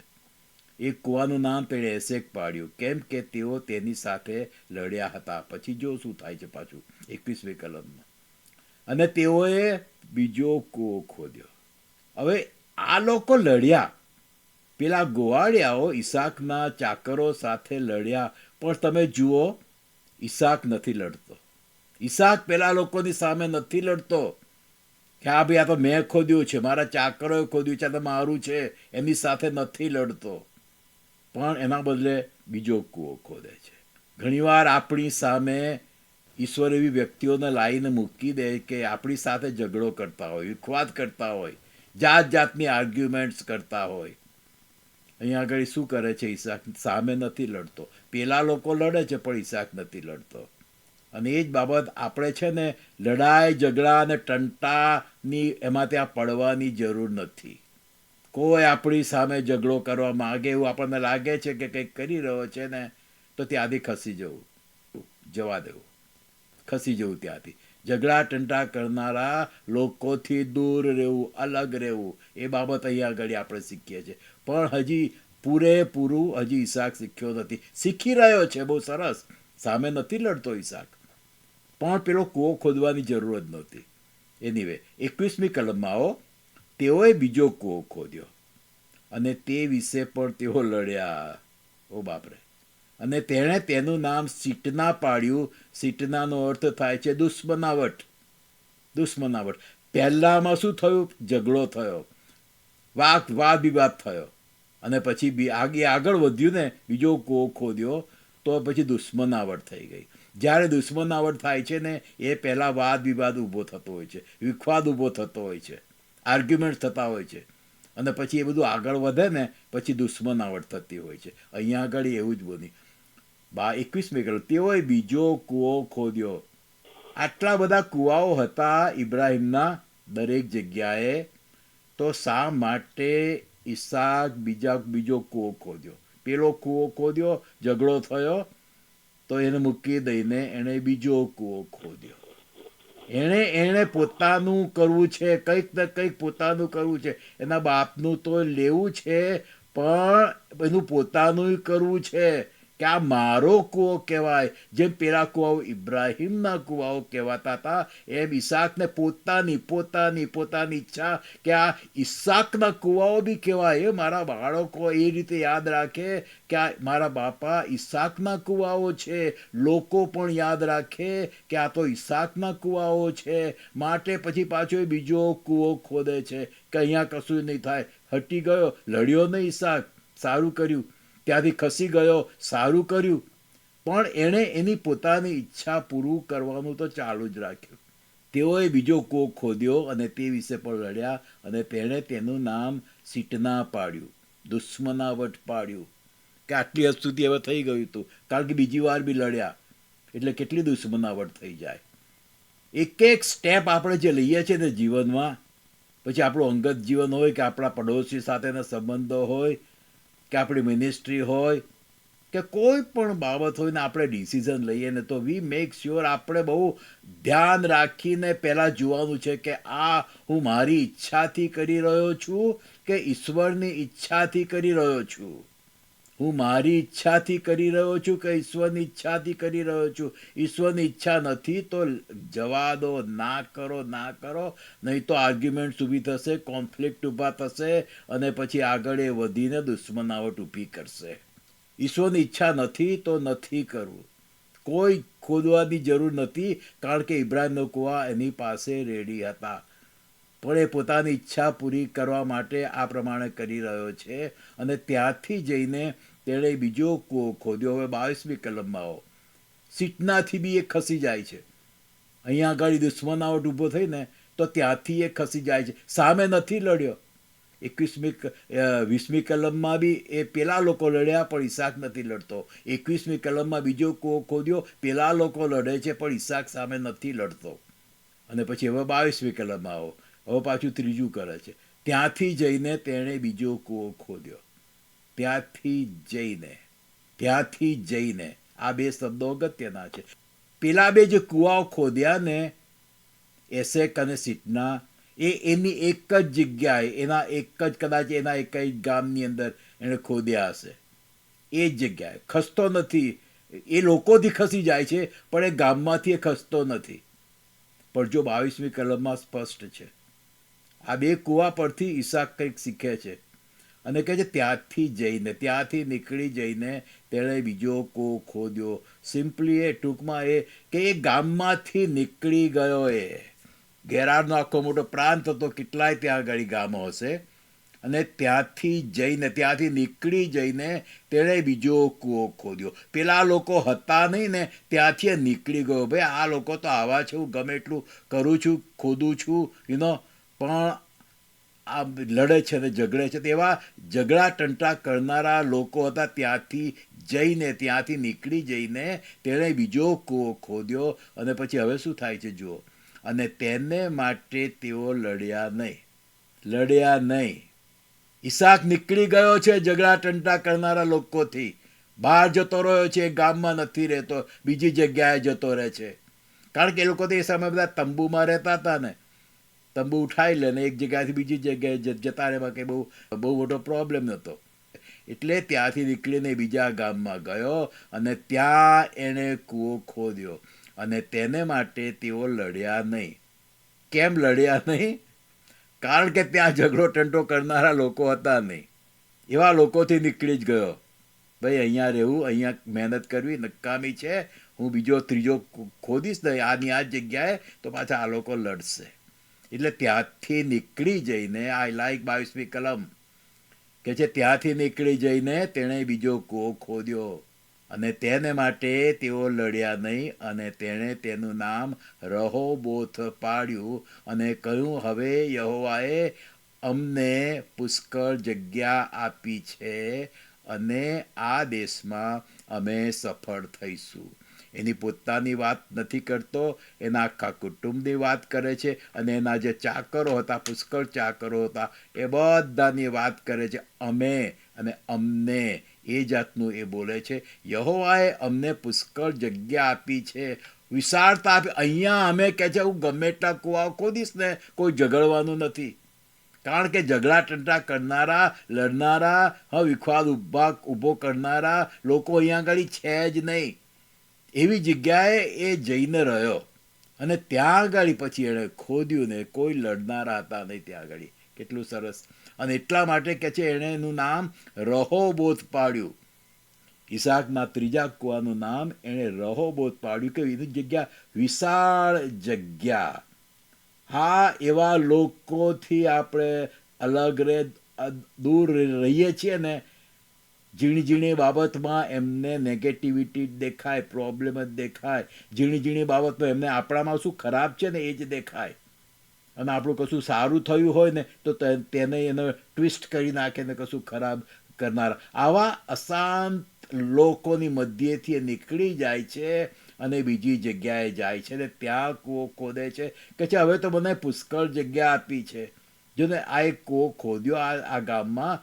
Speaker 1: એ કૂવાનું નામ તેણે એસેક પાડ્યું, કેમ કે તેઓ તેની સાથે લડ્યા હતા. પછી જો શું થાય છે પાછું 21મી કલમમાં. અને તેઓએ બીજો કૂવો ખોદ્યો. હવે આ લોકો લડ્યા, પેલા ગોવાળિયાઓ ઈસાકના ચાકરો સાથે લડ્યા, પણ તમે જુઓ ઈસાક નથી લડતો. ઈસાક પેલા લોકોની સામે નથી લડતો કે હા ભાઈ આ તો મેં ખોદ્યું છે, મારા ચાકરોએ ખોદ્યું છે, આ તો મારું છે, એની સાથે નથી લડતો. પણ એના બદલે બીજો કૂવો ખોદે છે. ઘણીવાર આપણી સામે ઈશ્વર એવી વ્યક્તિઓને લાવીને મૂકી દે કે આપણી સાથે ઝઘડો કરતા હોય, વિખવાદ કરતા હોય, જાત જાતની આર્ગ્યુમેન્ટ્સ કરતા હોય. અહીંયા આગળ શું કરે છે? ઈસાક સામે નથી લડતો. પેલા લોકો લડે છે પણ ઈસાક નથી લડતો. અને એ જ બાબત આપણે છે ને, લડાઈ ઝઘડા અને ટંટાની એમાં ત્યાં પડવાની જરૂર નથી. કોઈ આપણી સામે ઝઘડો કરવા માગે એવું આપણને લાગે છે કે કંઈક કરી રહ્યો છે ને, તો ત્યાંથી ખસી જવું, જવા દેવું, ખસી જવું ત્યાંથી. ઝઘડા ટંટા કરનારા લોકોથી દૂર રહેવું, અલગ રહેવું, એ બાબત અહીંયા આગળ આપણે શીખીએ છીએ. પણ હજી પૂરેપૂરું હજી ઈસાક શીખ્યો નથી. શીખી રહ્યો છે, બહુ સરસ, સામે નથી લડતો ઈસાક, પણ પેલો કૂવો ખોદવાની જરૂર જ નહોતી. એનીવે 21મી કલમમાં આવો. તેઓએ બીજો કૂવો ખોદ્યો અને તે વિશે પણ તેઓ લડ્યા. ઓ બાપરે! અને તેણે તેનું નામ સીટના પાડ્યું. સીટનાનો અર્થ થાય છે દુશ્મનાવટ. દુશ્મનાવટ. પહેલામાં શું થયું? ઝઘડો થયો, વાદ વિવાદ થયો, અને પછી આગળ વધ્યું ને, બીજો કૂવો ખોદ્યો, તો પછી દુશ્મનાવટ થઈ ગઈ. જ્યારે દુશ્મનાવટ થાય છે ને, એ પહેલાં વાદ વિવાદ ઊભો થતો હોય છે, વિખવાદ ઊભો થતો હોય છે, આર્ગ્યુમેન્ટ થતા હોય છે, અને પછી એ બધું આગળ વધે ને, પછી દુશ્મનાવટ થતી હોય છે. અહીંયા આગળ એવું જ બની. 21મી કલમ. તેઓએ બીજો કૂવો ખોદ્યો. આટલા બધા કૂવાઓ હતા ઇબ્રાહિમના દરેક જગ્યાએ, તો શા માટે ઈસાક બીજો કૂવો ખોદ્યો? પેલો કૂવો ખોદ્યો, ઝઘડો થયો, તો એને મૂકી દઈને એણે બીજો કૂવો ખોદ્યો. એણે પોતાનું કરવું છે, કંઈક ને કંઈક પોતાનું કરવું છે. એના બાપનું તો લેવું છે, પણ એનું પોતાનું કરવું છે કે આ મારો કૂવો કહેવાય. જેમ પેલા કૂવાઓ ઇબ્રાહિમના કૂવાઓ કહેવાતા હતા, એમ ઈસાકને પોતાની ઈચ્છા કે આ ઈસાકના કૂવાઓ બી કહેવાય. મારા બાળકો એ રીતે યાદ રાખે કે આ મારા બાપા ઈસાકના કૂવાઓ છે. લોકો પણ યાદ રાખે કે આ તો ઈસાકના કૂવાઓ છે. માટે પછી પાછો એ બીજો કૂવો ખોદે છે કે અહીંયા કશું નહીં થાય. હટી ગયો, લડ્યો નહીં ઈસાક, સારું કર્યું. ત્યાંથી ખસી ગયો, સારું કર્યું. પણ એણે એની પોતાની ઈચ્છા પૂરું કરવાનું તો ચાલુ જ રાખ્યું. તેઓએ બીજો કૂવો ખોદ્યો અને તે વિશે પણ લડ્યા, અને તેણે તેનું નામ સિટના પાડ્યું, દુશ્મનાવટ પાડ્યું, કે આટલી હદ સુધી હવે થઈ ગયું હતું, કારણ કે બીજી વાર બી લડ્યા એટલે કેટલી દુશ્મનાવટ થઈ જાય. એક એક સ્ટેપ આપણે જે લઈએ છીએ ને જીવનમાં, પછી આપણું અંગત જીવન હોય કે આપણા પડોશી સાથેના સંબંધો હોય કે આપણી મિનિસ્ટ્રી હોય કે કોઈ પણ બાબત હોય ને આપણે ડિસિઝન લઈએ ને, તો વી મેક શ્યોર આપણે બહુ ધ્યાન રાખીને પહેલાં જોવાનું છે કે આ હું મારી ઈચ્છાથી કરી રહ્યો છું કે ઈશ્વરની ઈચ્છાથી કરી રહ્યો છું. હું મારી ઈચ્છાથી કરી રહ્યો છું કે ઈશ્વરની ઈચ્છાથી કરી રહ્યો છું. ઈશ્વરની ઈચ્છા નથી તો જવા દો, ના કરો, ના કરો, નહીં તો આર્ગ્યુમેન્ટ ઊભી થશે, કોન્ફ્લિક્ટ ઊભા થશે, અને પછી આગળ એ વધીને દુશ્મનાવટ ઊભી કરશે. ઈશ્વરની ઈચ્છા નથી તો નથી કરવું. કોઈ ખોદવાની જરૂર નથી, કારણ કે ઇબ્રાહિમનો કૂવા એની પાસે રેડી હતા. પણ એ પોતાની ઈચ્છા પૂરી કરવા માટે આ પ્રમાણે કરી રહ્યો છે, અને ત્યાંથી જઈને તેણે બીજો કૂવો ખોદ્યો. હવે 22મી કલમમાં આવો. સિટનાથી બી એ ખસી જાય છે. અહીંયા આગળ દુશ્મનાવટ ઊભો થઈ ને તો ત્યાંથી એ ખસી જાય છે, સામે નથી લડ્યો. 20મી કલમમાં બી એ પેલા લોકો લડ્યા પણ ઈસાક નથી લડતો. 21મી કલમમાં બીજો કૂવો ખોદ્યો, પેલા લોકો લડે છે પણ ઈસાક સામે નથી લડતો. અને પછી હવે 22મી કલમમાં આવો. હવે પાછું ત્રીજું કરે છે. ત્યાંથી જઈને તેણે બીજો કૂવો ખોદ્યો. ત્યાંથી જઈને આ બે શબ્દો અગત્યના છે. પેલા બે જે કૂવાઓ ખોદ્યા ને, એસેક અને સિટના, એ એની એક જ જગ્યાએ, એના એક જ કદાચ એના એક જ ગામની અંદર એણે ખોદ્યા હશે. એ જ જગ્યાએ ખસતો નથી. એ લોકોથી ખસી જાય છે પણ એ ગામમાંથી એ ખસતો નથી. પણ જો 22મી કલમમાં સ્પષ્ટ છે. આ બે કૂવા પરથી ઈસાક કંઈક શીખે છે અને કહે છે ત્યાંથી નીકળી જઈને તેણે બીજો કૂવો ખોદ્યો. સિમ્પલી એ ટૂંકમાં એ કે એ ગામમાંથી નીકળી ગયો. એ ગેરારનો આખો મોટો પ્રાંત હતો, કેટલાય ત્યાં આગળ ગામો હશે, અને ત્યાંથી નીકળી જઈને તેણે બીજો કૂવો ખોદ્યો. પેલા લોકો હતા નહીં ને, ત્યાંથી એ નીકળી ગયો. ભાઈ આ લોકો તો આવા છે, હું ગમે એટલું કરું છું, ખોદું છું, પણ આ લડે છે ને ઝઘડે છે. તેવા ઝઘડા ટંટા કરનારા લોકો હતા. ત્યાંથી નીકળી જઈને તેણે બીજો કૂવો ખોદ્યો. અને પછી હવે શું થાય છે જુઓ. અને તેને માટે તેઓ લડ્યા નહીં. ઈસાક નીકળી ગયો છે ઝઘડા ટંટા કરનારા લોકોથી, બહાર જતો રહ્યો છે, ગામમાં નથી રહેતો, બીજી જગ્યાએ જતો રહે છે. કારણ કે એ લોકો તો એ સમય બધા તંબુમાં રહેતા હતા ને, તંબુ ઉઠાવી લે ને એક જગ્યાએથી બીજી જગ્યાએ જતા રહેવા કે બહુ મોટો પ્રોબ્લેમ નહોતો. એટલે ત્યાંથી નીકળીને બીજા ગામમાં ગયો અને ત્યાં એણે કૂવો ખોદ્યો. અને તેને માટે તેઓ લડ્યા નહીં. કેમ લડ્યા નહીં? કારણ કે ત્યાં ઝઘડો ટંટો કરનારા લોકો હતા નહીં. એવા લોકોથી નીકળી જ ગયો. ભાઈ અહીંયા રહેવું, અહીંયા મહેનત કરવી નકામી છે, હું બીજો ત્રીજો ખોદીશ ને આની આ જગ્યાએ, તો પાછા આ લોકો લડશે. એટલે ત્યાંથી નીકળી જઈને, આઈ લાઈક 22મી કલમ કે છે, ત્યાંથી નીકળી જઈને તેણે બીજો કૂવો ખોદ્યો. અને તેને માટે તેઓ લડ્યા નહીં. અને તેણે તેનું નામ રહોબોથ પાડ્યું અને કહ્યું, હવે યહોવાએ અમને પુષ્કળ જગ્યા આપી છે અને આ દેશમાં અમે સફળ થઈશું. એની પોતાની વાત નથી કરતો, એના આખા કુટુંબની વાત કરે છે. અને એના જે ચાકરો હતા, પુષ્કળ ચાકરો હતા, એ બધાની વાત કરે છે. અમે અને અમને, એ જાતનું એ બોલે છે. યહોવાએ અમને પુષ્કળ જગ્યા આપી છે, વિશાળતા આપી. અહીંયા અમે કહે છે હું ગમે એટલા કૂવા ખોદીશ ને, કોઈ ઝઘડવાનું નથી. કારણ કે ઝઘડા ટંટા કરનારા, લડનારા, વિખવાદ ઊભો કરનારા લોકો અહીંયા આગળ છે જ નહીં. એવી જગ્યાએ એ જઈને રહ્યો. અને ત્યાં આગળ પછી એણે ખોદ્યું ને કોઈ લડનારા હતા નહીં ત્યાં આગળ. કેટલું સરસ. અને એટલા માટે કે છે એણે એનું નામ રહોબોથ પાડ્યું. ઈસાકના ત્રીજા કૂવાનું નામ એણે રહોબોથ પાડ્યું, કે એની જગ્યા વિશાળ જગ્યા. હા, એવા લોકોથી આપણે અલગ દૂર રહીએ છીએ ને, ઝીણી ઝીણી બાબતમાં એમને નેગેટિવિટી જ દેખાય, પ્રોબ્લેમ જ દેખાય. ઝીણી ઝીણી બાબતમાં એમને આપણામાં શું ખરાબ છે ને એ જ દેખાય. અને આપણું કશું સારું થયું હોય ને તો તેને એને ટ્વિસ્ટ કરી નાખે ને કશું ખરાબ કરનારા. આવા અશાંત લોકોની મધ્યેથી એ નીકળી જાય છે અને બીજી જગ્યાએ જાય છે ને ત્યાં કૂવો ખોદે છે કે છે હવે તો મને પુષ્કળ જગ્યા આપી છે. જો ને આ એક કૂવો ખોદ્યો આ ગામમાં,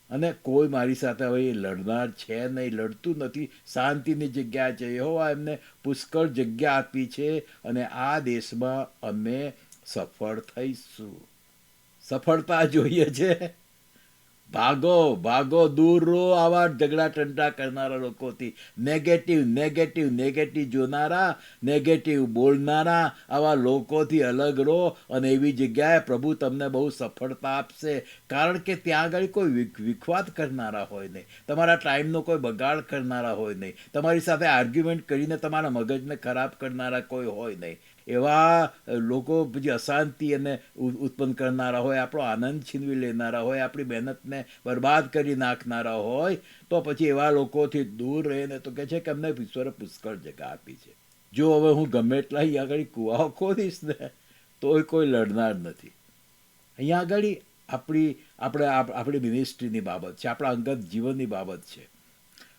Speaker 1: અને કોઈ મારી સાથે હવે એ લડનાર છે નહીં, લડતું નથી, શાંતિની જગ્યા છે. યહોવા એમને પુષ્કળ જગ્યા આપી છે અને આ દેશમાં અમે સફળ થઈશું. સફળતા જોઈએ છે? ભાગો ભાગો, દૂર રહો આવા ઝઘડા ટંટા કરનારા લોકોથી. નેગેટિવ નેગેટિવ નેગેટિવ જોનારા, નેગેટિવ બોલનારા આવા લોકોથી અલગ રહો અને એવી જગ્યાએ પ્રભુ તમને બહુ સફળતા આપશે. કારણ કે ત્યાં આગળ કોઈ વિખવાદ કરનારા હોય નહીં, તમારા ટાઈમનો કોઈ બગાડ કરનારા હોય નહીં, તમારી સાથે આર્ગ્યુમેન્ટ કરીને તમારા મગજને ખરાબ કરનારા કોઈ હોય નહીં. એવા લોકો પછી અશાંતિ અને ઉત્પન્ન કરનારા હોય, આપણો આનંદ છીનવી લેનારા હોય, આપણી મહેનતને બરબાદ કરી નાખનારા હોય, તો પછી એવા લોકોથી દૂર રહીને તો કહે છે કે અમને ઈશ્વરે પુષ્કળ જગ્યા આપી છે. જો હવે હું ગમે એટલા અહીંયા આગળ કૂવાઓ ખોદીશ ને તોય કોઈ લડનાર નથી. અહીંયા આગળ આપણી મિનિસ્ટ્રીની બાબત છે, આપણા અંગત જીવનની બાબત છે.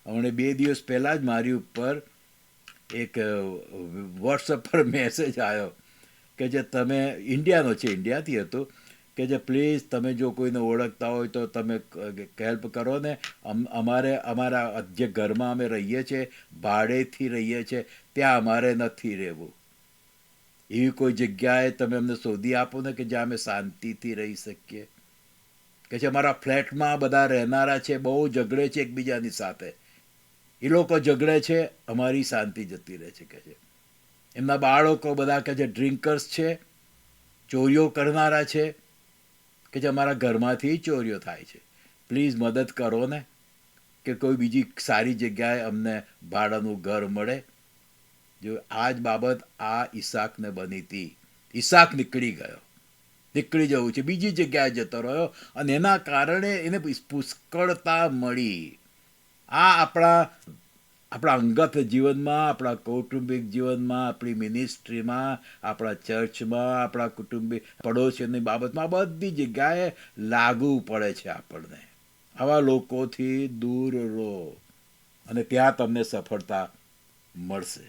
Speaker 1: હમણાં 2 દિવસ પહેલાં જ મારી ઉપર એક વોટ્સઅપ પર મેસેજ આવ્યો કે જે તમે ઇન્ડિયાનો છે, ઇન્ડિયાથી હતો, કે જે પ્લીઝ તમે જો કોઈને ઓળખતા હોય તો તમે હેલ્પ કરો ને. અમારા જે ઘરમાં અમે રહીએ છીએ, ભાડેથી રહીએ છીએ, ત્યાં અમારે નથી રહેવું. એવી કોઈ જગ્યાએ તમે અમને શોધી આપો ને કે જ્યાં અમે શાંતિથી રહી શકીએ. કે છે અમારા ફ્લેટમાં બધા રહેનારા છે, બહુ ઝઘડે છે એકબીજાની સાથે. એ લોકો ઝઘડે છે, અમારી શાંતિ જતી રહે છે. કે છે એમના બાળકો બધા કે છે ડ્રિંકર્સ છે, ચોરીઓ કરનારા છે, કે જે અમારા ઘરમાંથી ચોરીઓ થાય છે. પ્લીઝ મદદ કરો ને કે કોઈ બીજી સારી જગ્યાએ અમને ભાડાનું ઘર મળે. જો આ જ બાબત આ ઈસાકને બની હતી. ઈસાક નીકળી ગયો, નીકળી જવું છે, બીજી જગ્યાએ જતો રહ્યો અને એના કારણે એને પુષ્કળતા મળી. આ આપણા અંગત જીવનમાં, આપણા કૌટુંબિક જીવનમાં, આપણી મિનિસ્ટ્રીમાં, આપણા ચર્ચમાં, આપણા કુટુંબિક પડોશીઓની બાબતમાં બધી જગ્યાએ લાગુ પડે છે આપણને. આવા લોકોથી દૂર રહો અને ત્યાં તમને સફળતા મળશે.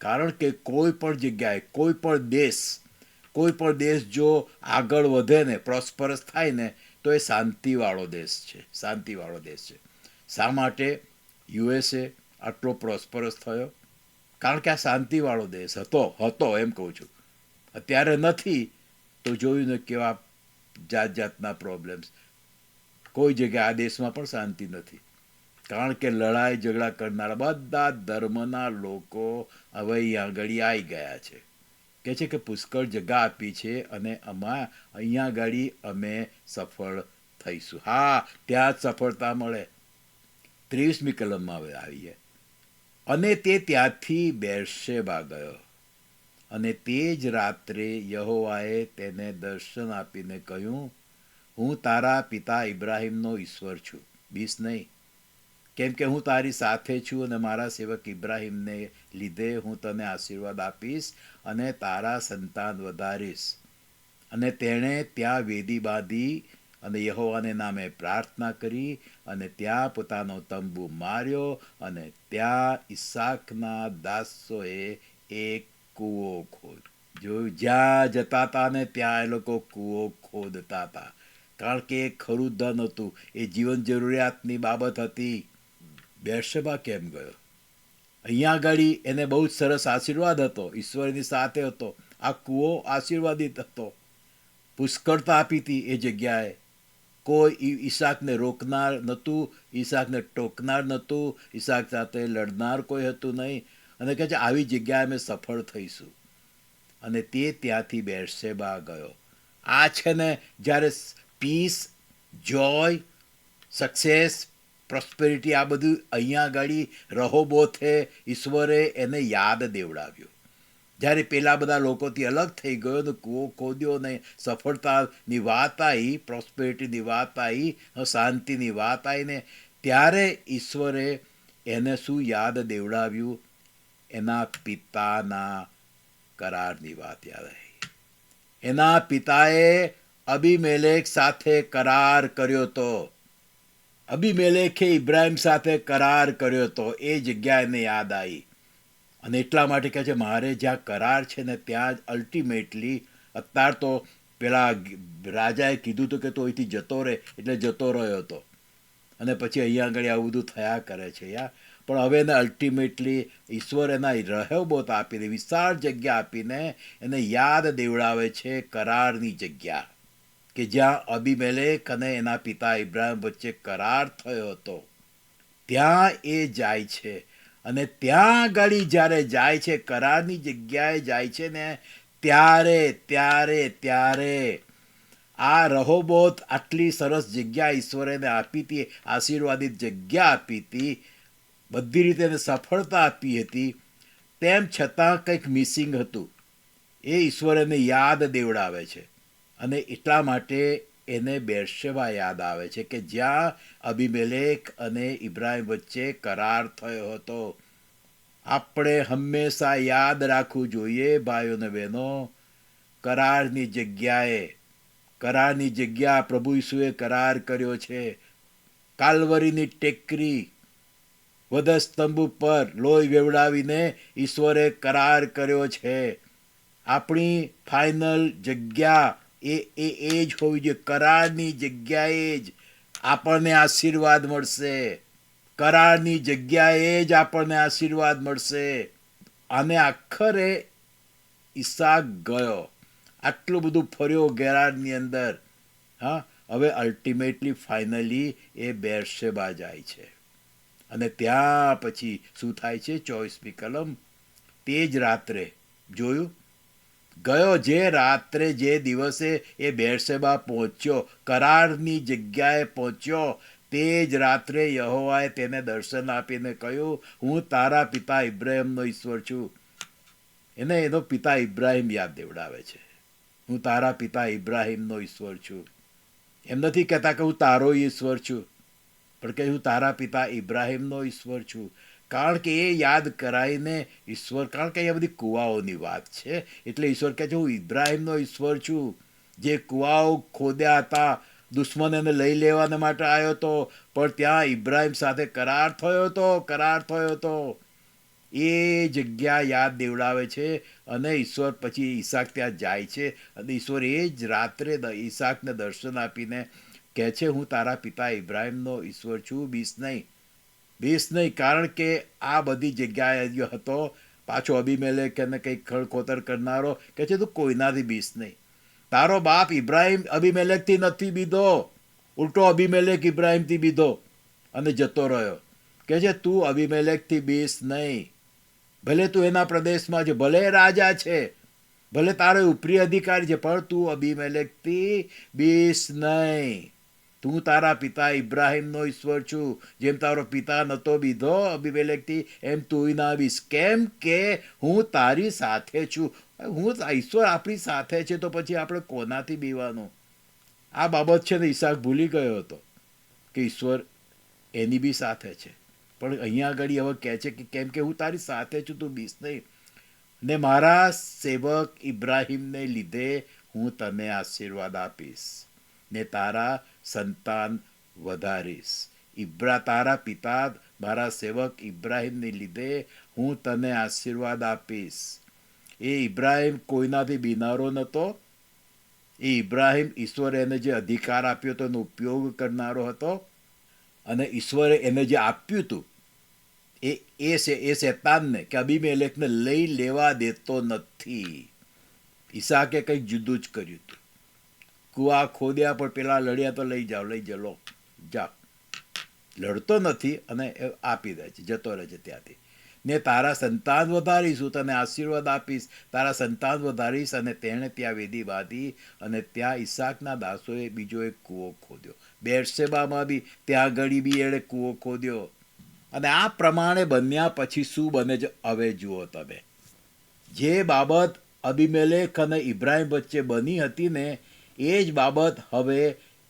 Speaker 1: કારણ કે કોઈ પણ જગ્યાએ, કોઈ પણ દેશ જો આગળ વધે ને, પ્રોસ્પરસ થાય ને, તો એ શાંતિવાળો દેશ છે, શાંતિવાળો દેશ છે. શા માટે USA આટલો પ્રોસ્પરસ થયો? કારણ કે આ શાંતિવાળો દેશ હતો એમ કહું છું. અત્યારે નથી તો જોયું ને કેવા જાતના પ્રોબ્લેમ્સ. કોઈ જગ્યાએ આ દેશમાં પણ શાંતિ નથી. કારણ કે લડાઈ ઝઘડા કરનારા બધા ધર્મના લોકો હવે અહીંયા આગળ આવી ગયા છે. કે છે કે પુષ્કળ જગ્યા આપી છે અને અહીંયા આગળ અમે સફળ થઈશું. હા, ત્યાં જ સફળતા મળે. 23મી કલમમાં હવે આવીએ. અને તે ત્યાંથી બેરશેબા ગયો અને તે જ રાત્રે યહોવાએ તેને દર્શન આપીને કહ્યું, હું તારા પિતા ઇબ્રાહિમનો ઈશ્વર છું, બીસ નહીં. કેમ કે હું તારી સાથે છું અને મારા સેવક ઇબ્રાહિમને લીધે હું તને આશીર્વાદ આપીશ અને તારા સંતાન વધારીશ. અને તેણે ત્યાં વેદી બાંધી અને યહોવાને નામે પ્રાર્થના કરી અને ત્યાં પોતાનો તંબુ માર્યો અને ત્યાં ઈસાકના દાસોએ એક કૂવો ખોદ્યો. જ્યાં જતા હતા ને ત્યાં એ લોકો કૂવો ખોદતા હતા. કારણ કે એ ખરું ધન હતું, એ જીવન જરૂરિયાતની બાબત હતી. બેરશેબા કેમ ગયો? અહીંયા આગળ એને બહુ જ સરસ આશીર્વાદ હતો, ઈશ્વરની સાથે હતો. આ કૂવો આશીર્વાદિત હતો, પુષ્કળતા આપી હતી એ જગ્યાએ. કોઈ ઈસાકને રોકનાર નહોતું, ઈસાકને ટોકનાર નહોતું, ઈસાક સાથે લડનાર કોઈ હતું નહીં. અને કહે છે આવી જગ્યાએ અમે સફળ થઈશું. અને તે ત્યાંથી બેરશેબા ગયો. આ છે ને જ્યારે પીસ, જોય, સક્સેસ, પ્રોસ્પેરિટી, આ બધું અહીંયા આગળ રહોબોથે ઈશ્વરે એને યાદ દેવડાવ્યું. જ્યારે પેલા બધા લોકોથી અલગ થઈ ગયો ને કૂવો ખોદ્યો ને સફળતાની વાત આવી, પ્રોસ્પેરિટીની વાત આવી, શાંતિની વાત આવી ને ત્યારે ઈશ્વરે એને શું યાદ દેવડાવ્યું? એના પિતાના કરારની વાત યાદ આવી. એના પિતાએ અબીમેલેક સાથે કરાર કર્યો હતો. અબીમેલેકે ઇબ્રાહિમ સાથે કરાર કર્યો હતો. એ જગ્યા એને યાદ આવી. અને એટલા માટે કહે છે મારે જ્યાં કરાર છે ને ત્યાં જ અલ્ટિમેટલી, અત્યાર તો પેલા રાજાએ કીધું હતું કે તું અહીંથી જતો રહે, એટલે જતો રહ્યો હતો. અને પછી અહીંયા આગળ આવું બધું થયા કરે છે યાર. પણ હવે એને અલ્ટિમેટલી ઈશ્વર એના રહેબોત આપીને, વિશાળ જગ્યા આપીને એને યાદ દેવડાવે છે કરારની જગ્યા, કે જ્યાં અબીમેલેક અને એના પિતા ઇબ્રાહિમ વચ્ચે કરાર થયો હતો. ત્યાં એ જાય છે. અને ત્યાં આગળ જ્યારે જાય છે, કરારની જગ્યાએ જાય છે ને, ત્યારે આ રહોબોત આટલી સરસ જગ્યા ઈશ્વરે એને આપી હતી, આશીર્વાદિત જગ્યા આપી હતી, બધી રીતે એને સફળતા આપી હતી, તેમ છતાં કંઈક મિસિંગ હતું. એ ઈશ્વર એને યાદ દેવડાવે છે. અને એટલા માટે એને બેરશેબા યાદ આવે છે, કે જ્યાં અબીમેલેક અને ઇબ્રાહિમ વચ્ચે કરાર થયો હતો. આપણે હંમેશા યાદ રાખવું જોઈએ ભાઈઓ અને બહેનો, કરારની જગ્યા પ્રભુ ઈસુએ કરાર કર્યો છે. કાલ્વરીની ટેકરી, વધસ્તંભ ઉપર લોહી વેવડાવીને ઈશ્વરે કરાર કર્યો છે. આપણી ફાઇનલ જગ્યા એ જ હોવી જોઈએ. કરારની જગ્યાએ જ આપણને આશીર્વાદ મળશે. કરારની જગ્યાએ જ આપણને આશીર્વાદ મળશે. અને આખરે ઈસાક ગયો, આટલું બધું ફર્યો ગેરારની અંદર. હા, હવે અલ્ટિમેટલી ફાઇનલી એ બેરશેબા જાય છે. અને ત્યાં પછી શું થાય છે? 24મી કલમ, તે જ રાત્રે જોયું, ગયો જે રાત્રે, જે દિવસે એ બેરશેબા પહોંચ્યો, કરારની જગ્યાએ પહોંચ્યો, તે જ રાત્રે યહોવાએ તેને દર્શન આપીને કહ્યું, હું તારા પિતા ઇબ્રાહિમનો ઈશ્વર છું. એને એનો પિતા ઇબ્રાહિમ યાદ દેવડાવે છે. હું તારા પિતા ઇબ્રાહિમનો ઈશ્વર છું. એમ નથી કહેતા કે હું તારો ઈશ્વર છું, પણ કે હું તારા પિતા ઇબ્રાહિમનો ઈશ્વર છું. કારણ કે એ યાદ કરાવીને ઈશ્વર, કારણ કે અહીંયા બધી કુવાઓની વાત છે, એટલે ઈશ્વર કહે છે હું ઇબ્રાહિમનો ઈશ્વર છું, જે કુવાઓ ખોદ્યા હતા. દુશ્મન એને લઈ લેવાના માટે આવ્યો હતો, પણ ત્યાં ઇબ્રાહિમ સાથે કરાર થયો હતો. એ જગ્યા યાદ દેવડાવે છે. અને ઈશ્વર પછી ઈસાક ત્યાં જાય છે, અને ઈશ્વર એ જ રાત્રે ઈસાકને દર્શન આપીને કહે છે હું તારા પિતા ઇબ્રાહિમનો ઈશ્વર છું, બીસ નહીં. કારણ કે આ બધી જગ્યાએ હતો. પાછો અબીમેલેક એને કંઈક ખળખોતર કરનારો કહે છે તું કોઈનાથી બીસ નહીં. તારો બાપ ઇબ્રાહિમ અબીમેલેકથી નથી બીધો, ઉલટો અબીમેલેક ઇબ્રાહિમથી બીધો અને જતો રહ્યો. કહે છે તું અબીમેલેકથી બીસ નહીં. ભલે તું એના પ્રદેશમાં છે, ભલે રાજા છે, ભલે તારો ઉપરી અધિકારી છે, પણ તું અબીમેલેકથી બીસ નહીં. તું તારા પિતા ઇબ્રાહિમનો ઈશ્વર છું. જેમ તારો પિતા નહોતો બીધો અબીમેલેકથી, એમ તું ના બીસ. કેમ કે હું તારી સાથે છું. ઈશ્વર આપણી સાથે છે, તો પછી આપણે કોનાથી બીવાનું? આ બાબત છે ને ઈસાક ભૂલી ગયો હતો કે ઈશ્વર એની બી સાથે છે. પણ અહીંયા આગળ હવે કહે છે કે કેમ કે હું તારી સાથે છું, તું બીસ નહીં. ને મારા સેવક ઇબ્રાહિમને લીધે હું તને આશીર્વાદ આપીશ ને તારા સંતાન વધારીશ. તારા પિતા મારા સેવક ઇબ્રાહિમને લીધે હું તને આશીર્વાદ આપીશ. એ ઇબ્રાહિમ કોઈનાથી બીનારો નહોતો. એ ઇબ્રાહિમ, ઈશ્વરે એને જે અધિકાર આપ્યો હતો એનો ઉપયોગ કરનારો હતો. અને ઈશ્વરે એને જે આપ્યું હતું એ શેતાનને, કે અબીમેલેકને લઈ લેવા દેતો નથી. ઈસાકે કંઈક જુદું જ કર્યું હતું. કુવા ખોદ્યા, પણ પેલા લડ્યા તો લઈ જાઓ જાઓ. લડતો નથી અને આપી દે છે, જતો રહે છે ત્યાંથી. ને તારા સંતાન વધારીશ, હું તને આશીર્વાદ આપીશ, તારા સંતાન વધારીશ. અને તેણે ત્યાં વેદી બાંધી, અને ત્યાં ઈસાકના દાસોએ બીજો એક કૂવો ખોદ્યો. બેરશેબામાં બી ત્યાં આગળ બી એણે કૂવો ખોદ્યો. અને આ પ્રમાણે બન્યા પછી શું બને છે હવે જુઓ તમે. જે બાબત અબીમેલેક અને ઇબ્રાહિમ વચ્ચે બની હતી ને, એ જ બાબત હવે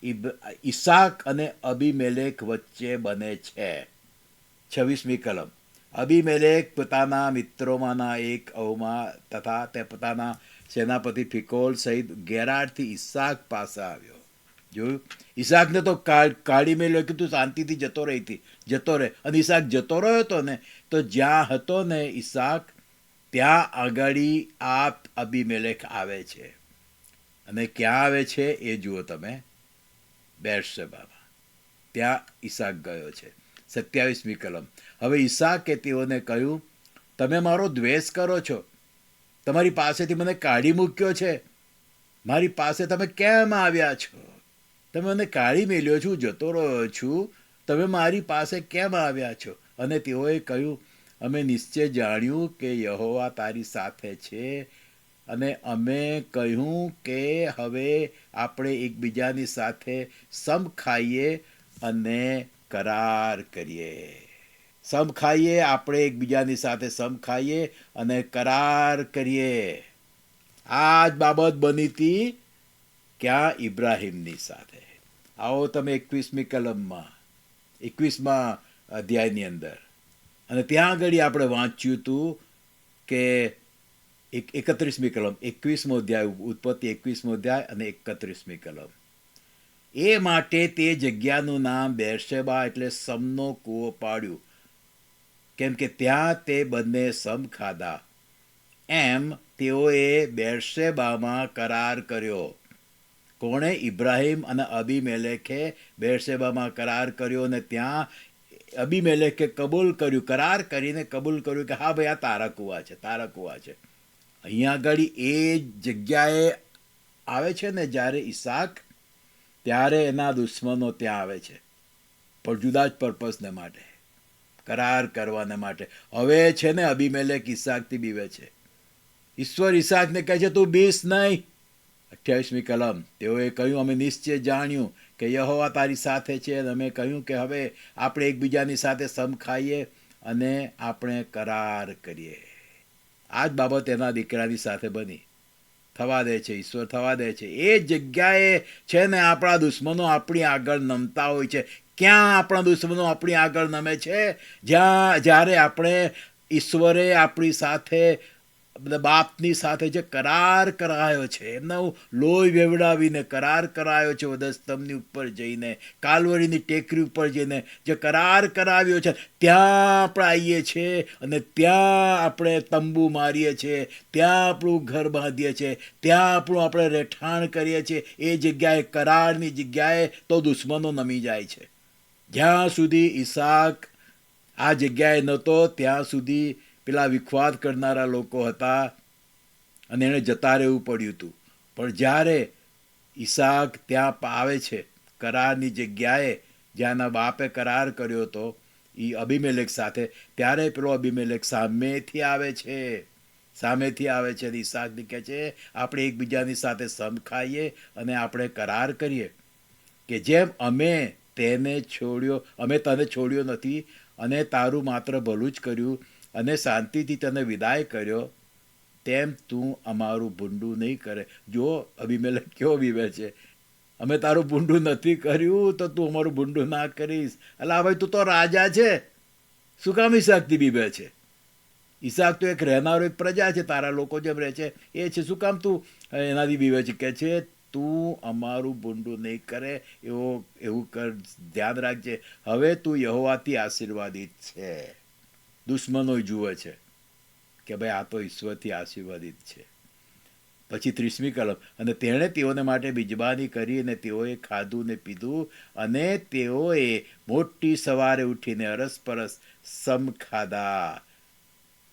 Speaker 1: ઈસાક અને અબીમેલેક વચ્ચે બને છે. 26મી કલમ. અબીમેલેક પોતાના મિત્રોમાંના એક અવમાં તથા તે પોતાના સેનાપતિ ફિકોલ સહિત ગેરારથી ઈસાક પાસે આવ્યો. જોયું, ઈસાકને તો કાઢી મેલ્યો, કીધું શાંતિથી જતો રહે. અને ઈસાક જતો રહ્યો હતો ને, તો જ્યાં હતો ને ઈસાક, ત્યાં આગળ આ અબીમેલેક આવે છે. અને ક્યાં આવે છે એ જુઓ તમે, બેરશેબામાં. ત્યાં ઈસાક ગયો છે. 27મી કલમ. હવે ઈસાકે તેઓને કહ્યું, તમે મારો દ્વેષ કરો છો, તમારી પાસેથી મને કાઢી મૂક્યો છે, મારી પાસે તમે કેમ આવ્યા છો? તમે મને કાઢી મેલ્યો છું, જતો રહ્યો છું, તમે મારી પાસે કેમ આવ્યા છો? અને તેઓએ કહ્યું, અમે નિશ્ચય જાણ્યું કે યહોવા તારી સાથે છે, અને અમે કહ્યું કે હવે આપણે એકબીજાની સાથે સમ ખાઈએ અને કરાર કરીએ. સમ ખાઈએ, આપણે એકબીજાની સાથે સમ ખાઈએ અને કરાર કરીએ. આ જ બાબત બની હતી ક્યાં? ઇબ્રાહિમની સાથે. આવો તમે 21મી કલમમાં, 21મા અધ્યાયની અંદર, અને ત્યાં આગળ આપણે વાંચ્યું હતું કે 31મી કલમ, 21મો અધ્યાય, ઉત્પત્તિ 21મો અધ્યાય અને 31મી કલમ. એ માટે તે જગ્યાનું નામ બેરશેબા એટલે સમનો કૂવો પાડ્યું, કેમ કે ત્યાં તે બંને સમ ખાધા. એમ તેઓએ બેરશેબામાં કરાર કર્યો. કોણે? ઇબ્રાહિમ અને અબીમેલેકે બેરશેબામાં કરાર કર્યો, અને ત્યાં અબીમેલેકે કબૂલ કર્યું, કરાર કરીને કબૂલ કર્યું કે હા ભાઈ, આ તારા કૂવા છે, તારા કૂવા છે. અહીંયા આગળ એ જગ્યાએ આવે છે ને જ્યારે ઈસાક, ત્યારે એના દુશ્મનો ત્યાં આવે છે, પણ જુદા જ પર્પઝને માટે, કરાર કરવાને માટે. હવે છે ને અબીમેલેક ઈસાકથી બીવે છે. ઈશ્વર ઈસાકને કહે છે, તું બીસ નહીં. 28મી કલમ. તેઓએ કહ્યું, અમે નિશ્ચય જાણ્યું કે યહોવા તારી સાથે છે, અને અમે કહ્યું કે હવે આપણે એકબીજાની સાથે સમ ખાઈએ અને આપણે કરાર કરીએ. આ જ બાબત એના દીકરાની સાથે બની. થવા દે છે, ઈશ્વર થવા દે છે. એ જગ્યાએ છે ને આપણા દુશ્મનો આપણી આગળ નમતા હોય છે. ક્યાં આપણા દુશ્મનો આપણી આગળ નમે છે? જ્યારે આપણે ઈશ્વરે આપણી સાથે, બાપની સાથે જે કરાર કરાયો છે, એમનો લોહી વેવડાવીને કરાર કરાયો છે, વધસ્તંભની ઉપર જઈને, કાલવરીની ટેકરી ઉપર જઈને જે કરાર કરાવ્યો છે, ત્યાં આપણે આવીએ છીએ અને ત્યાં આપણે તંબુ મારીએ છીએ, ત્યાં આપણું ઘર બાંધીએ છીએ, ત્યાં આપણે રહેઠાણ કરીએ છીએ. એ જગ્યાએ, કરારની જગ્યાએ તો દુશ્મનો નમી જાય છે. જ્યાં સુધી ઈસાક આ જગ્યાએ નહોતો, ત્યાં સુધી પેલા વિખવાદ કરનારા લોકો હતા અને એણે જતા રહેવું પડ્યું હતું. પણ જ્યારે ઈસાક ત્યાં આવે છે, કરારની જગ્યાએ, જ્યાંના બાપે કરાર કર્યો હતો એ અબીમેલેક સાથે, ત્યારે પેલો અબીમેલેક સામેથી આવે છે, સામેથી આવે છે. ઈસાકને કહે છે, આપણે એકબીજાની સાથે સમ ખાઈએ અને આપણે કરાર કરીએ કે જેમ અમે તને છોડ્યો નથી અને તારું માત્ર ભલું જ કર્યું અને શાંતિથી તને વિદાય કર્યો, તેમ તું અમારું ભૂંડું નહીં કરે. જો અબીમેલેક કેવો બીવે છે, અમે તારું ભૂંડું નથી કર્યું તો તું અમારું ભૂંડું ના કરીશ. અલા ભાઈ, તું તો રાજા છે, શું કામ ઈસાકથી બીવે છે? ઈસાક તો એક રહેનારો એક પ્રજા છે, તારા લોકો જેમ રહે છે એ છે, શું કામ તું એનાથી બીવે છે? કે છે તું અમારું ભૂંડું નહીં કરે, એવું કર, ધ્યાન રાખજે. હવે તું યહોવાથી આશીર્વાદિત છે. દુશ્મનો જુએ છે કે ભાઈ આ તો ઈશ્વરથી આશીર્વાદિત છે. પછી 30મી કલમ. અને તેણે તેઓને માટે બીજબાની કરી અને તેઓએ ખાધું ને પીધું અને તેઓએ મોટી સવારે ઉઠીને અરસપરસ સમ ખાધા.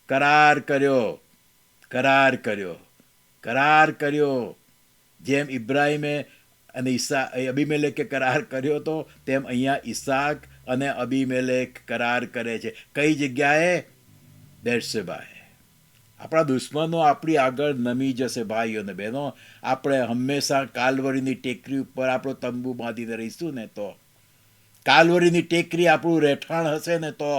Speaker 1: કરાર કર્યો. જેમ ઇબ્રાહિમે અને અબીમેલેકે કરાર કર્યો હતો, તેમ અહીંયા ઈસાક અને અબીમેલેક કરાર કરે છે. કઈ જગ્યાએ? બેરશેબાએ. આપણા દુશ્મનો આપણી આગળ નમી જશે ભાઈઓ અને બહેનો. આપણે હંમેશા કાલવરીની ટેકરી ઉપર આપણો તંબુ બાંધીને રહીશું ને તો, કાલવરીની ટેકરી આપણું રહેઠાણ હશે ને તો,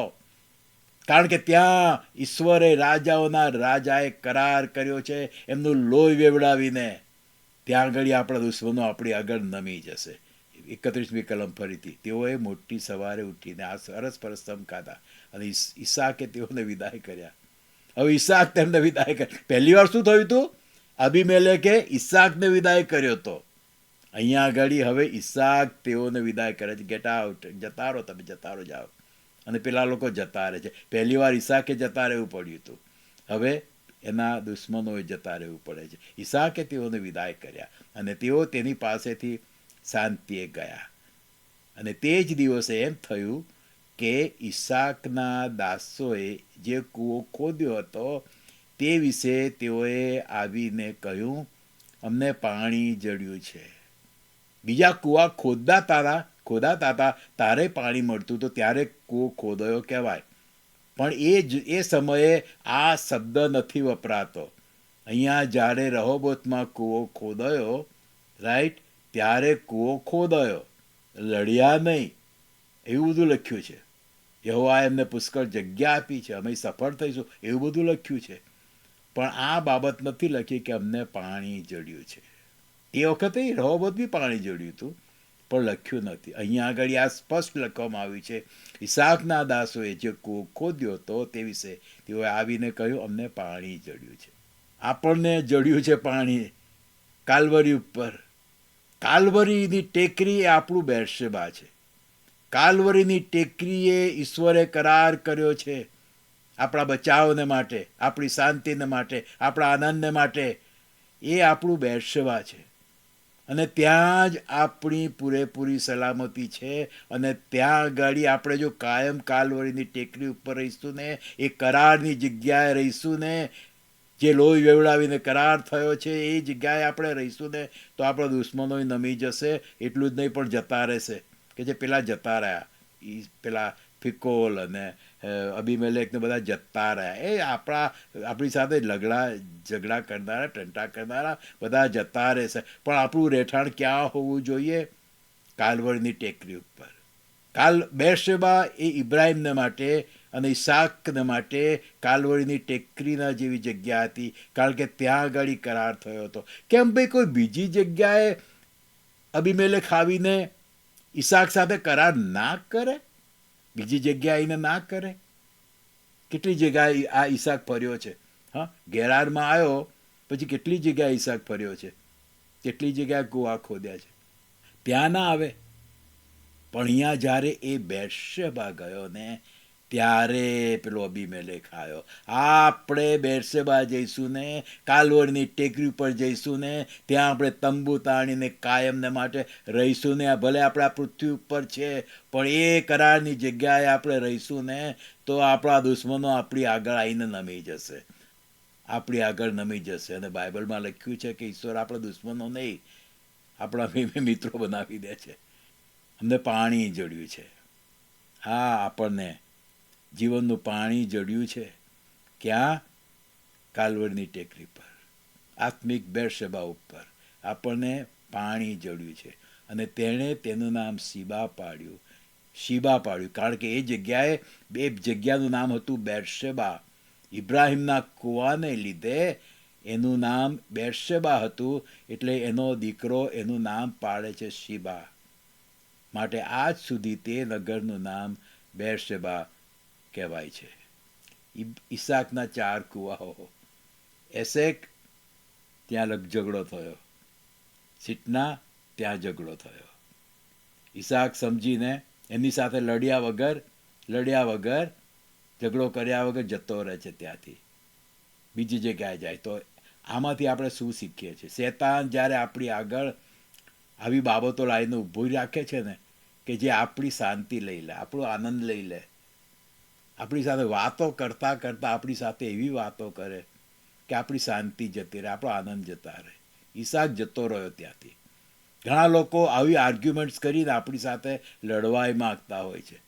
Speaker 1: કારણ કે ત્યાં ઈશ્વરે રાજાઓના રાજાએ કરાર કર્યો છે, એમનું લોહી વેવડાવીને. ત્યાં આગળ આપણા દુશ્મનો આપણી આગળ નમી જશે. 31મી કલમ ફરીથી, તેઓએ મોટી સવારે ઉઠીને આ અરસપરસ સ્તંભ ખાધા અને ઈસાકે તેઓને વિદાય કર્યા. હવે ઈસાક તેમને વિદાય કર્યા. પહેલી વાર શું થયું હતું? અબીમેલેકે ઈસાકને વિદાય કર્યો હતો. અહીંયા આગળ હવે ઈસાક તેઓને વિદાય કરે છે. ગેટ આઉટ, જતા રહો, તમે જતા રહો, જાઓ. અને પેલા લોકો જતા રહે છે. પહેલી વાર ઈસાકે જતા રહેવું પડ્યું હતું, હવે એના દુશ્મનોએ જતા રહેવું પડે છે. ઈસાકે તેઓને વિદાય કર્યા અને તેઓ તેની પાસેથી શાંતિએ ગયા. અને તે જ દિવસે એમ થયું કે ઈસાકના દાસોએ જે કૂવો ખોદ્યો હતો તે વિશે તેઓએ આવીને કહ્યું, અમને પાણી જડ્યું છે. બીજા કૂવા ખોદાતા હતા તારે પાણી મળતું તો ત્યારે કૂવો ખોદાયો કહેવાય. પણ એ સમયે આ શબ્દ નથી વપરાતો. અહીંયા જ્યારે રહોબોતમાં કૂવો ખોદાયો, રાઈટ, ત્યારે કૂવો ખોદાયો, લડ્યા નહીં, એવું બધું લખ્યું છે. યહોવાએ એમને પુષ્કળ જગ્યા આપી છે, અમે સફળ થઈશું, એવું બધું લખ્યું છે. પણ આ બાબત નથી લખી કે અમને પાણી જડ્યું છે. એ વખતે રહોબોત બી પાણી જડ્યું હતું, પણ લખ્યું નથી. અહીંયા આગળ આ સ્પષ્ટ લખવામાં આવ્યું છે, ઈસાકના દાસોએ જે કૂવો ખોદ્યો હતો તે વિશે તેઓએ આવીને કહ્યું, અમને પાણી જડ્યું છે. આપણને જડ્યું છે પાણી કાલ્વરી ઉપર. કાલ્વરીની ટેકરી એ આપણું બેરશેબા છે. કાલ્વરીની ટેકરીએ ઈશ્વરે કરાર કર્યો છે આપણા બચાવને માટે, આપણી શાંતિને માટે, આપણા આનંદને માટે. એ આપણું બેરશેબા છે અને ત્યાં જ આપણી પૂરેપૂરી સલામતી છે. અને ત્યાં આગળ આપણે જો કાયમ કાલ્વરીની ટેકરી ઉપર રહીશું ને, એ કરારની જગ્યાએ રહીશું ને, જે લોહી વેવડાવીને કરાર થયો છે એ જગ્યાએ આપણે રહીશું ને, તો આપણા દુશ્મનો નમી જશે. એટલું જ નહીં પણ જતા રહેશે, કે જે પેલા જતા રહ્યા, એ પેલા ફિકોલ અને અબીમેલેકને બધા જતા રહ્યા. એ આપણી સાથે ઝઘડા કરનારા, ટંટા કરનારા બધા જતા રહેશે. પણ આપણું રહેઠાણ ક્યાં હોવું જોઈએ? કાલ્વરીની ટેકરી ઉપર. બેરશેબા એ ઇબ્રાહિમને માટે અને ઈસાકને માટે કાલ્વરીની ટેકરીના જેવી જગ્યા હતી, કારણ કે ત્યાં આગળ કરાર થયો હતો. કેમ ભાઈ કોઈ બીજી જગ્યાએ અબીમેલેક આવીને ઈસાક સાથે કરાર ના કરે? બીજી જગ્યાએ આવીને ના કરે? કેટલી જગ્યાએ આ ઈસાક ફર્યો છે. હા, ગેરારમાં આવ્યો પછી કેટલી જગ્યાએ ઈસાક ફર્યો છે, કેટલી જગ્યાએ કૂવા ખોદ્યા છે, ત્યાં ના આવે. પણ અહીંયા જ્યારે એ બેરશેબા ગયો ને, ત્યારે પેલો અબીમેલેક આવ્યો. આપણે બેરશેબા જઈશું ને, કાલ્વરીની ટેકરી ઉપર જઈશું ને, ત્યાં આપણે તંબુ તાણીને કાયમને માટે રહીશું ને. ભલે આપણે આ પૃથ્વી ઉપર છે, પણ એ કરારની જગ્યાએ આપણે રહીશું ને, તો આપણા દુશ્મનો આપણી આગળ આવીને નમી જશે, આપણી આગળ નમી જશે. અને બાઇબલમાં લખ્યું છે કે ઈશ્વર આપણા દુશ્મનો નહીં, આપણા મિત્રો બનાવી દે છે. અમને પાણી જડ્યું છે. હા, આપણને જીવનનું પાણી જડ્યું છે. ક્યાં? કાલ્વરીની ટેકરી પર, આત્મિક બેરશેબા ઉપર આપણને પાણી જડ્યું છે. અને તેણે તેનું નામ શીબા પાડ્યું. કારણ કે એ જગ્યાનું નામ હતું બેરશેબા. ઇબ્રાહિમના કૂવાને લીધે એનું નામ બેરશેબા હતું, એટલે એનો દીકરો એનું નામ પાડે છે શીબા. માટે આજ સુધી તે નગરનું નામ બેરશેબા કહેવાય છે. ઈસાકના 4 કૂવાઓ. એસેક, ત્યાં ઝઘડો થયો. સિટના, ત્યાં ઝઘડો થયો. ઈસાક સમજીને એમની સાથે લડ્યા વગર, ઝઘડો કર્યા વગર જતો રહે છે ત્યાંથી, બીજી જગ્યાએ જાય. તો આમાંથી આપણે શું શીખીએ છીએ? શેતાન જ્યારે આપણી આગળ આવી બાબતો લાવીને ઊભી રાખે છે ને, કે જે આપણી શાંતિ લઈ લે, આપણો આનંદ લઈ લે, આપણી સાથે વાતો કરતાં કરતાં આપણી સાથે એવી વાતો કરે કે આપણી શાંતિ જતી રહે, આપણો આનંદ જતા રહે. ઈસાક જતો રહ્યો ત્યાંથી. ઘણા લોકો આવી આર્ગ્યુમેન્ટ્સ કરીને આપણી સાથે લડવાય માગતા હોય છે,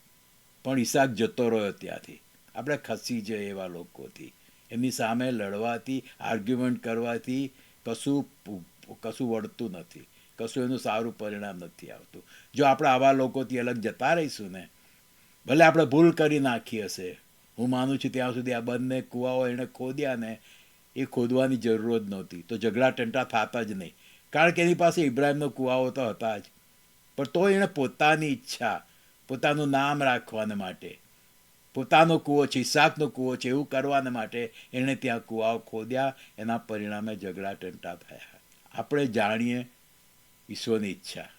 Speaker 1: પણ ઈસાક જતો રહ્યો ત્યાંથી. આપણે ખસી જઈએ એવા લોકોથી. એમની સામે લડવાથી, આર્ગ્યુમેન્ટ કરવાથી કશું વળતું નથી, કશું એનું સારું પરિણામ નથી આવતું. જો આપણે આવા લોકોથી અલગ જતા રહીશું ને, ભલે આપણે ભૂલ કરી નાખી હશે, હું માનું છું ત્યાં સુધી આ બંને કૂવાઓ એણે ખોદ્યા ને, એ ખોદવાની જરૂર જ નહોતી, તો ઝઘડા ટંટા થતા જ નહીં. કારણ કે એની પાસે ઇબ્રાહિમનો કૂવાઓ તો હતા જ, પણ તો એણે પોતાની ઈચ્છા, પોતાનું નામ રાખવાને માટે, પોતાનો કૂવો છે, ઈસાકનો કૂવો છે એવું કરવાને માટે એણે ત્યાં કૂવાઓ ખોદ્યા. એના પરિણામે ઝઘડા ટંટા થયા. આપણે જાણીએ ઈશ્વરની ઈચ્છા.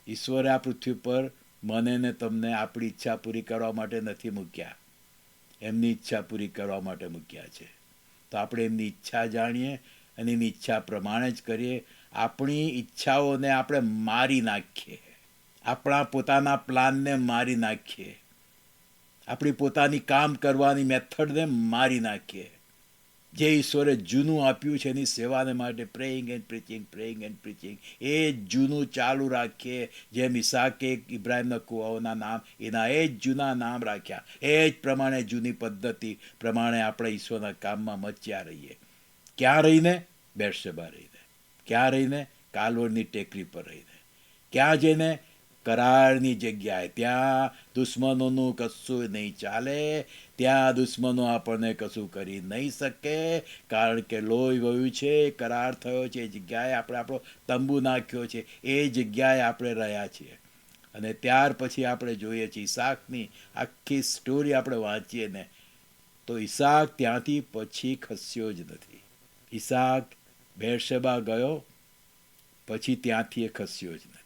Speaker 1: ઈશ્વરે આ પૃથ્વી પર મને ને તમને આપણી ઈચ્છા પૂરી કરવા માટે નથી મૂક્યા, એમની ઈચ્છા પૂરી કરવા માટે મૂક્યા છે. તો આપણે એમની ઈચ્છા જાણીએ અને એની ઈચ્છા પ્રમાણે જ કરીએ. આપણી ઈચ્છાઓને આપણે મારી નાખીએ, આપણા પોતાના પ્લાનને મારી નાખીએ, આપણી પોતાની કામ કરવાની મેથડને મારી નાખીએ. જે ઈશ્વરે જૂનું આપ્યું છે એની સેવાને માટે praying and preaching, praying and preaching, એ જ જૂનું ચાલુ રાખીએ. જેમ ઈસાકે ઇબ્રાહિમના કુવાઓના નામ એના એ જ જૂના નામ રાખ્યા, એ જ પ્રમાણે જૂની પદ્ધતિ પ્રમાણે આપણે ઈશ્વરના કામમાં મચ્યા રહીએ. ક્યાં રહીને? બેરશેબા રહીને. ક્યાં રહીને? કાલવરની ટેકરી પર રહીને. ક્યાં જઈને? કરારની જગ્યાએ. ત્યાં દુશ્મનોનું કશું નહીં ચાલે, ત્યાં દુશ્મનો આપણને કશું કરી નહીં શકે, કારણ કે લોહી વહ્યું છે, કરાર થયો છે, એ જગ્યાએ આપણે આપણો તંબુ નાખ્યો છે, એ જગ્યાએ આપણે રહ્યા છીએ. અને ત્યાર પછી આપણે જોઈએ છીએ ઈસાકની આખી સ્ટોરી આપણે વાંચીએ ને તો ઈસાક ત્યાંથી પછી ખસ્યો જ નથી. ઈસાક બેરશેબા ગયો, પછી ત્યાંથી એ ખસ્યો જ નથી.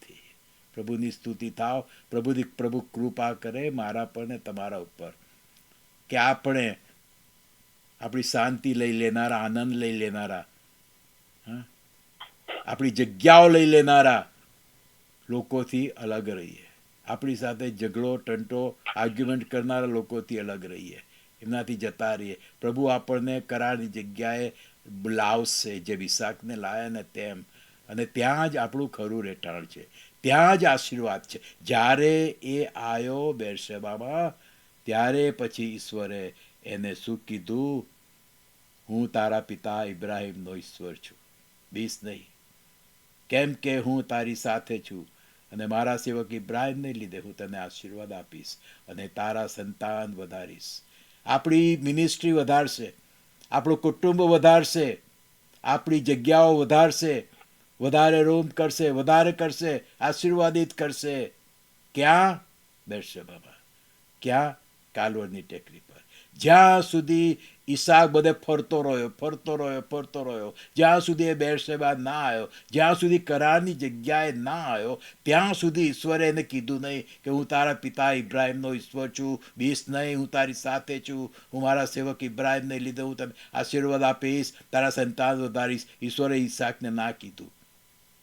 Speaker 1: પ્રભુની સ્તુતિ થાવ. પ્રભુ કૃપા કરે મારા પર ને તમારા ઉપર, કે આપણે આપણી શાંતિ લઈ લેનારા, આનંદ લઈ લેનારા, આપણી જગ્યાઓ લઈ લેનારા લોકોથી અલગ રહીએ. આપણી સાથે ઝઘડો ટંટો આર્ગ્યુમેન્ટ કરનારા લોકોથી અલગ રહીએ, એમનાથી જતા રહીએ. પ્રભુ આપણને કરારની જગ્યાએ લાવશે, જે ઈસાકને લાયા ને તેમ. અને ત્યાં જ આપણું ખરું રહેઠાણ છે, ત્યાં જ આશીર્વાદ છે. જ્યારે એ આવ્યો બેરશેબામાં, ત્યારે પછી ઈશ્વરે એને શું કીધું? હું તારા પિતા ઇબ્રાહિમનો ઈશ્વર છું, બીસ નહીં. કેમ કે હું તારી સાથે છું અને મારા સેવક ઇબ્રાહિમને લીધે હું તને આશીર્વાદ આપીશ અને તારા સંતાન વધારીશ. આપણી મિનિસ્ટ્રી વધારશે, આપણું કુટુંબ વધારશે, આપણી જગ્યાઓ વધારશે, વધારે રૂમ કરશે, વધારે કરશે, આશીર્વાદિત કરશે. ક્યાં? બેરશેબામાં. ક્યાં? કાલવરની ટેકરી પર. જ્યાં સુધી ઈસાક બધે ફરતો રહ્યો, જ્યાં સુધી એ બેરશેબા ના આવ્યો, જ્યાં સુધી કરારની જગ્યાએ ના આવ્યો, ત્યાં સુધી ઈશ્વરે એને કીધું નહીં કે હું તારા પિતા ઇબ્રાહિમનો ઈશ્વર છું, બીસ નહીં, હું તારી સાથે છું, હું મારા સેવક ઇબ્રાહિમને લીધે હું તને આશીર્વાદ આપીશ, તારા સંતાન વધારીશ. ઈશ્વરે ઈસાકને ના કીધું.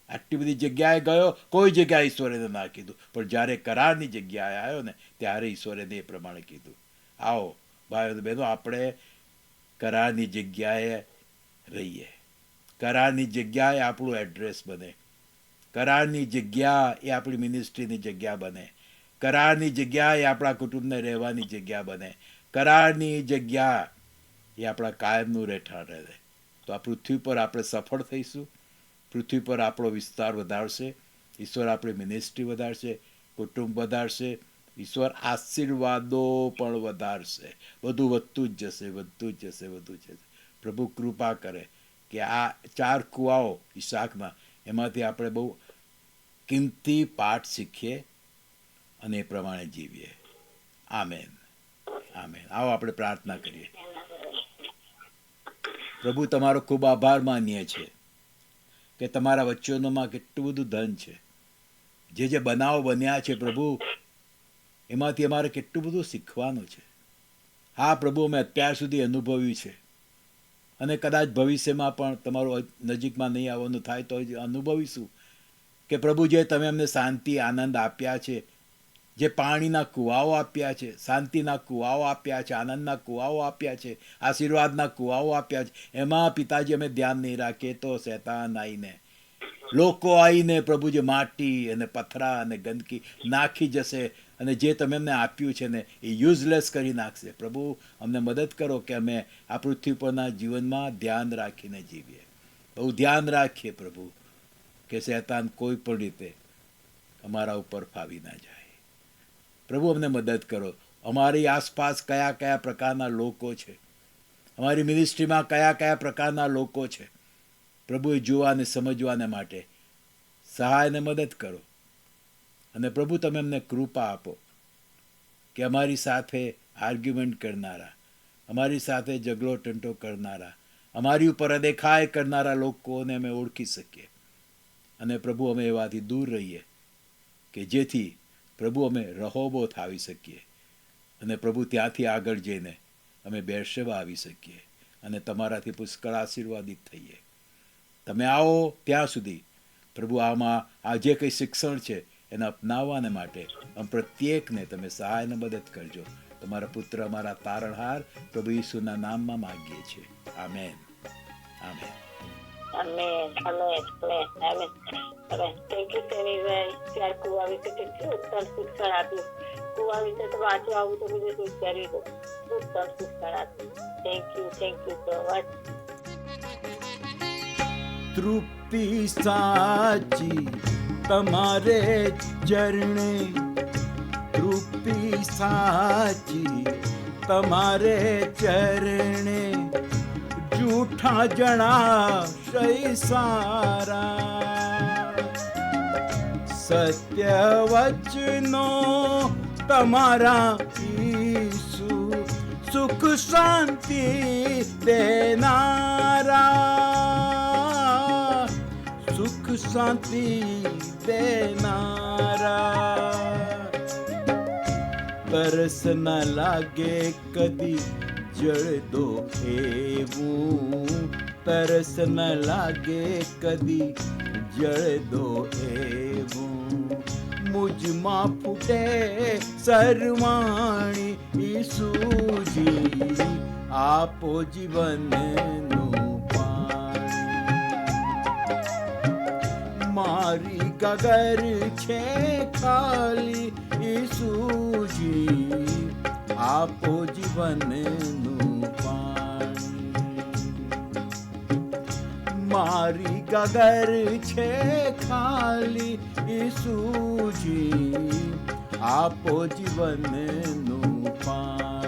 Speaker 1: આટલી બધી જગ્યાએ ગયો, કોઈ જગ્યાએ ઈશ્વરે ના કીધું, પણ જ્યારે કરારની જગ્યાએ આવ્યો ને ત્યારે ઈશ્વરે એ પ્રમાણે કીધું. આવો ભાઈઓ બહેનો, આપણે કરારની જગ્યાએ રહીએ. કરારની જગ્યાએ આપણું એડ્રેસ બને. કરારની જગ્યા એ આપણી મિનિસ્ટ્રીની જગ્યા બને. કરારની જગ્યા એ આપણા કુટુંબને રહેવાની જગ્યા બને. કરારની જગ્યા એ આપણા કાયમનું રહેઠાણ રહે. તો આ પૃથ્વી પર આપણે સફળ થઈશું. પૃથ્વી પર આપણો વિસ્તાર વધારશે ઈશ્વર, આપણી મિનિસ્ટ્રી વધારશે, કુટુંબ વધારશે, ઈશ્વર આશીર્વાદો પણ વધારશે. બધું વધતું જ જશે, વધતું જ જશે, વધતું જ જશે. પ્રભુ કૃપા કરે કે આ 4 કુવાઓ ઈસાકના, એમાંથી આપણે બહુ કિંમતી પાઠ શીખીએ અને એ પ્રમાણે જીવીએ. Amen, amen. આવો આપણે પ્રાર્થના કરીએ. પ્રભુ, તમારો ખૂબ આભાર માનીએ છીએ કે તમારા વચનોમાં કેટલું બધું ધન છે. જે બનાવો બન્યા છે પ્રભુ, એમાંથી અમારે કેટલું બધું શીખવાનું છે. હા પ્રભુ, અમે અત્યાર સુધી અનુભવ્યું છે અને કદાચ ભવિષ્યમાં પણ તમારું નજીકમાં નહીં આવવાનું થાય તો અનુભવીશું કે પ્રભુ, જે તમે અમને શાંતિ આનંદ આપ્યા છે, જે પાણીના કૂવાઓ આપ્યા છે, શાંતિના કૂવાઓ આપ્યા છે, આનંદના કૂવાઓ આપ્યા છે, આશીર્વાદના કૂવાઓ આપ્યા છે, એમાં પિતાજી અમે ધ્યાન નહીં રાખીએ તો શૈતાન આવીને, લોકો આવીને પ્રભુ જે માટી અને પથરા અને ગંદકી નાખી જશે અને જે તમે અમને આપ્યું છે ને એ યુઝલેસ કરી નાખશે. પ્રભુ, અમને મદદ કરો કે અમે આ પૃથ્વી પરના જીવનમાં ધ્યાન રાખીને જીવીએ. બહુ ધ્યાન રાખીએ પ્રભુ, કે શૈતાન કોઈ પણ રીતે અમારા ઉપર ફાવી ના જાય. પ્રભુ, અમને મદદ કરો. અમારી આસપાસ કયા કયા પ્રકારના લોકો છે, અમારી મિનિસ્ટ્રીમાં કયા કયા પ્રકારના લોકો છે, પ્રભુ એ જોવાને સમજવાને માટે સહાયને મદદ કરો. અને પ્રભુ તમે અમને કૃપા આપો કે અમારી સાથે આર્ગ્યુમેન્ટ કરનારા, અમારી સાથે ઝઘડો ટંટો કરનારા, અમારી ઉપર અદેખાય કરનારા લોકોને અમે ઓળખી શકીએ. અને પ્રભુ અમે એવાથી દૂર રહીએ કે જેથી પ્રભુ અમે રહોબોથ આવી શકીએ. અને પ્રભુ ત્યાંથી આગળ જઈને અમે બેરશેબા આવી શકીએ અને તમારાથી પુષ્કળ આશીર્વાદિત થઈએ. તમે આવો ત્યાં સુધી પ્રભુ આમાં આ જે કંઈ શિક્ષણ છે એને અપનાવવાને માટે આમ પ્રત્યેકને તમે સહાય અને મદદ કરજો. તમારા પુત્ર અમારા તારણહાર પ્રભુ ઈસુના નામમાં માગીએ છીએ. Amen. Amen.
Speaker 2: Amen. Amen. Amen. Amen. Amen. Thank you, શનિભાઈ. ત્યાર કુવા વિશે કેટલું ઉત્તમ શિક્ષણ આપ્યું. કુવા વિશે તો વાંચવા આવું તો બીજું વિચાર્યું તો ઉત્તમ શિક્ષણ આપ્યું. Thank you so much.
Speaker 1: તૃપ્તિ સાચી તમારે ચરણે, તૃપ્તિ સાચી તમારે ચરણે, જૂઠા જણાશય સારા, સત્ય વચનો તમારા ઈસુ, સુખ શાંતિ દેનારા, સુખ શાંતિ દેનારા. તરસ ન લાગે કદી જળ દો એવું, તરસ ન લાગે કદી જળ દો એવું, મુજમાં ફૂટે સરવાણી ઈસુજી, આપો જીવનનું પાણી. મારી ગગર છે ખાલી ઈસુજી, આપો જીવનનું પાણી. મારી ગગર છે ખાલી ઈસુજી, આપો જીવનનું પાણી.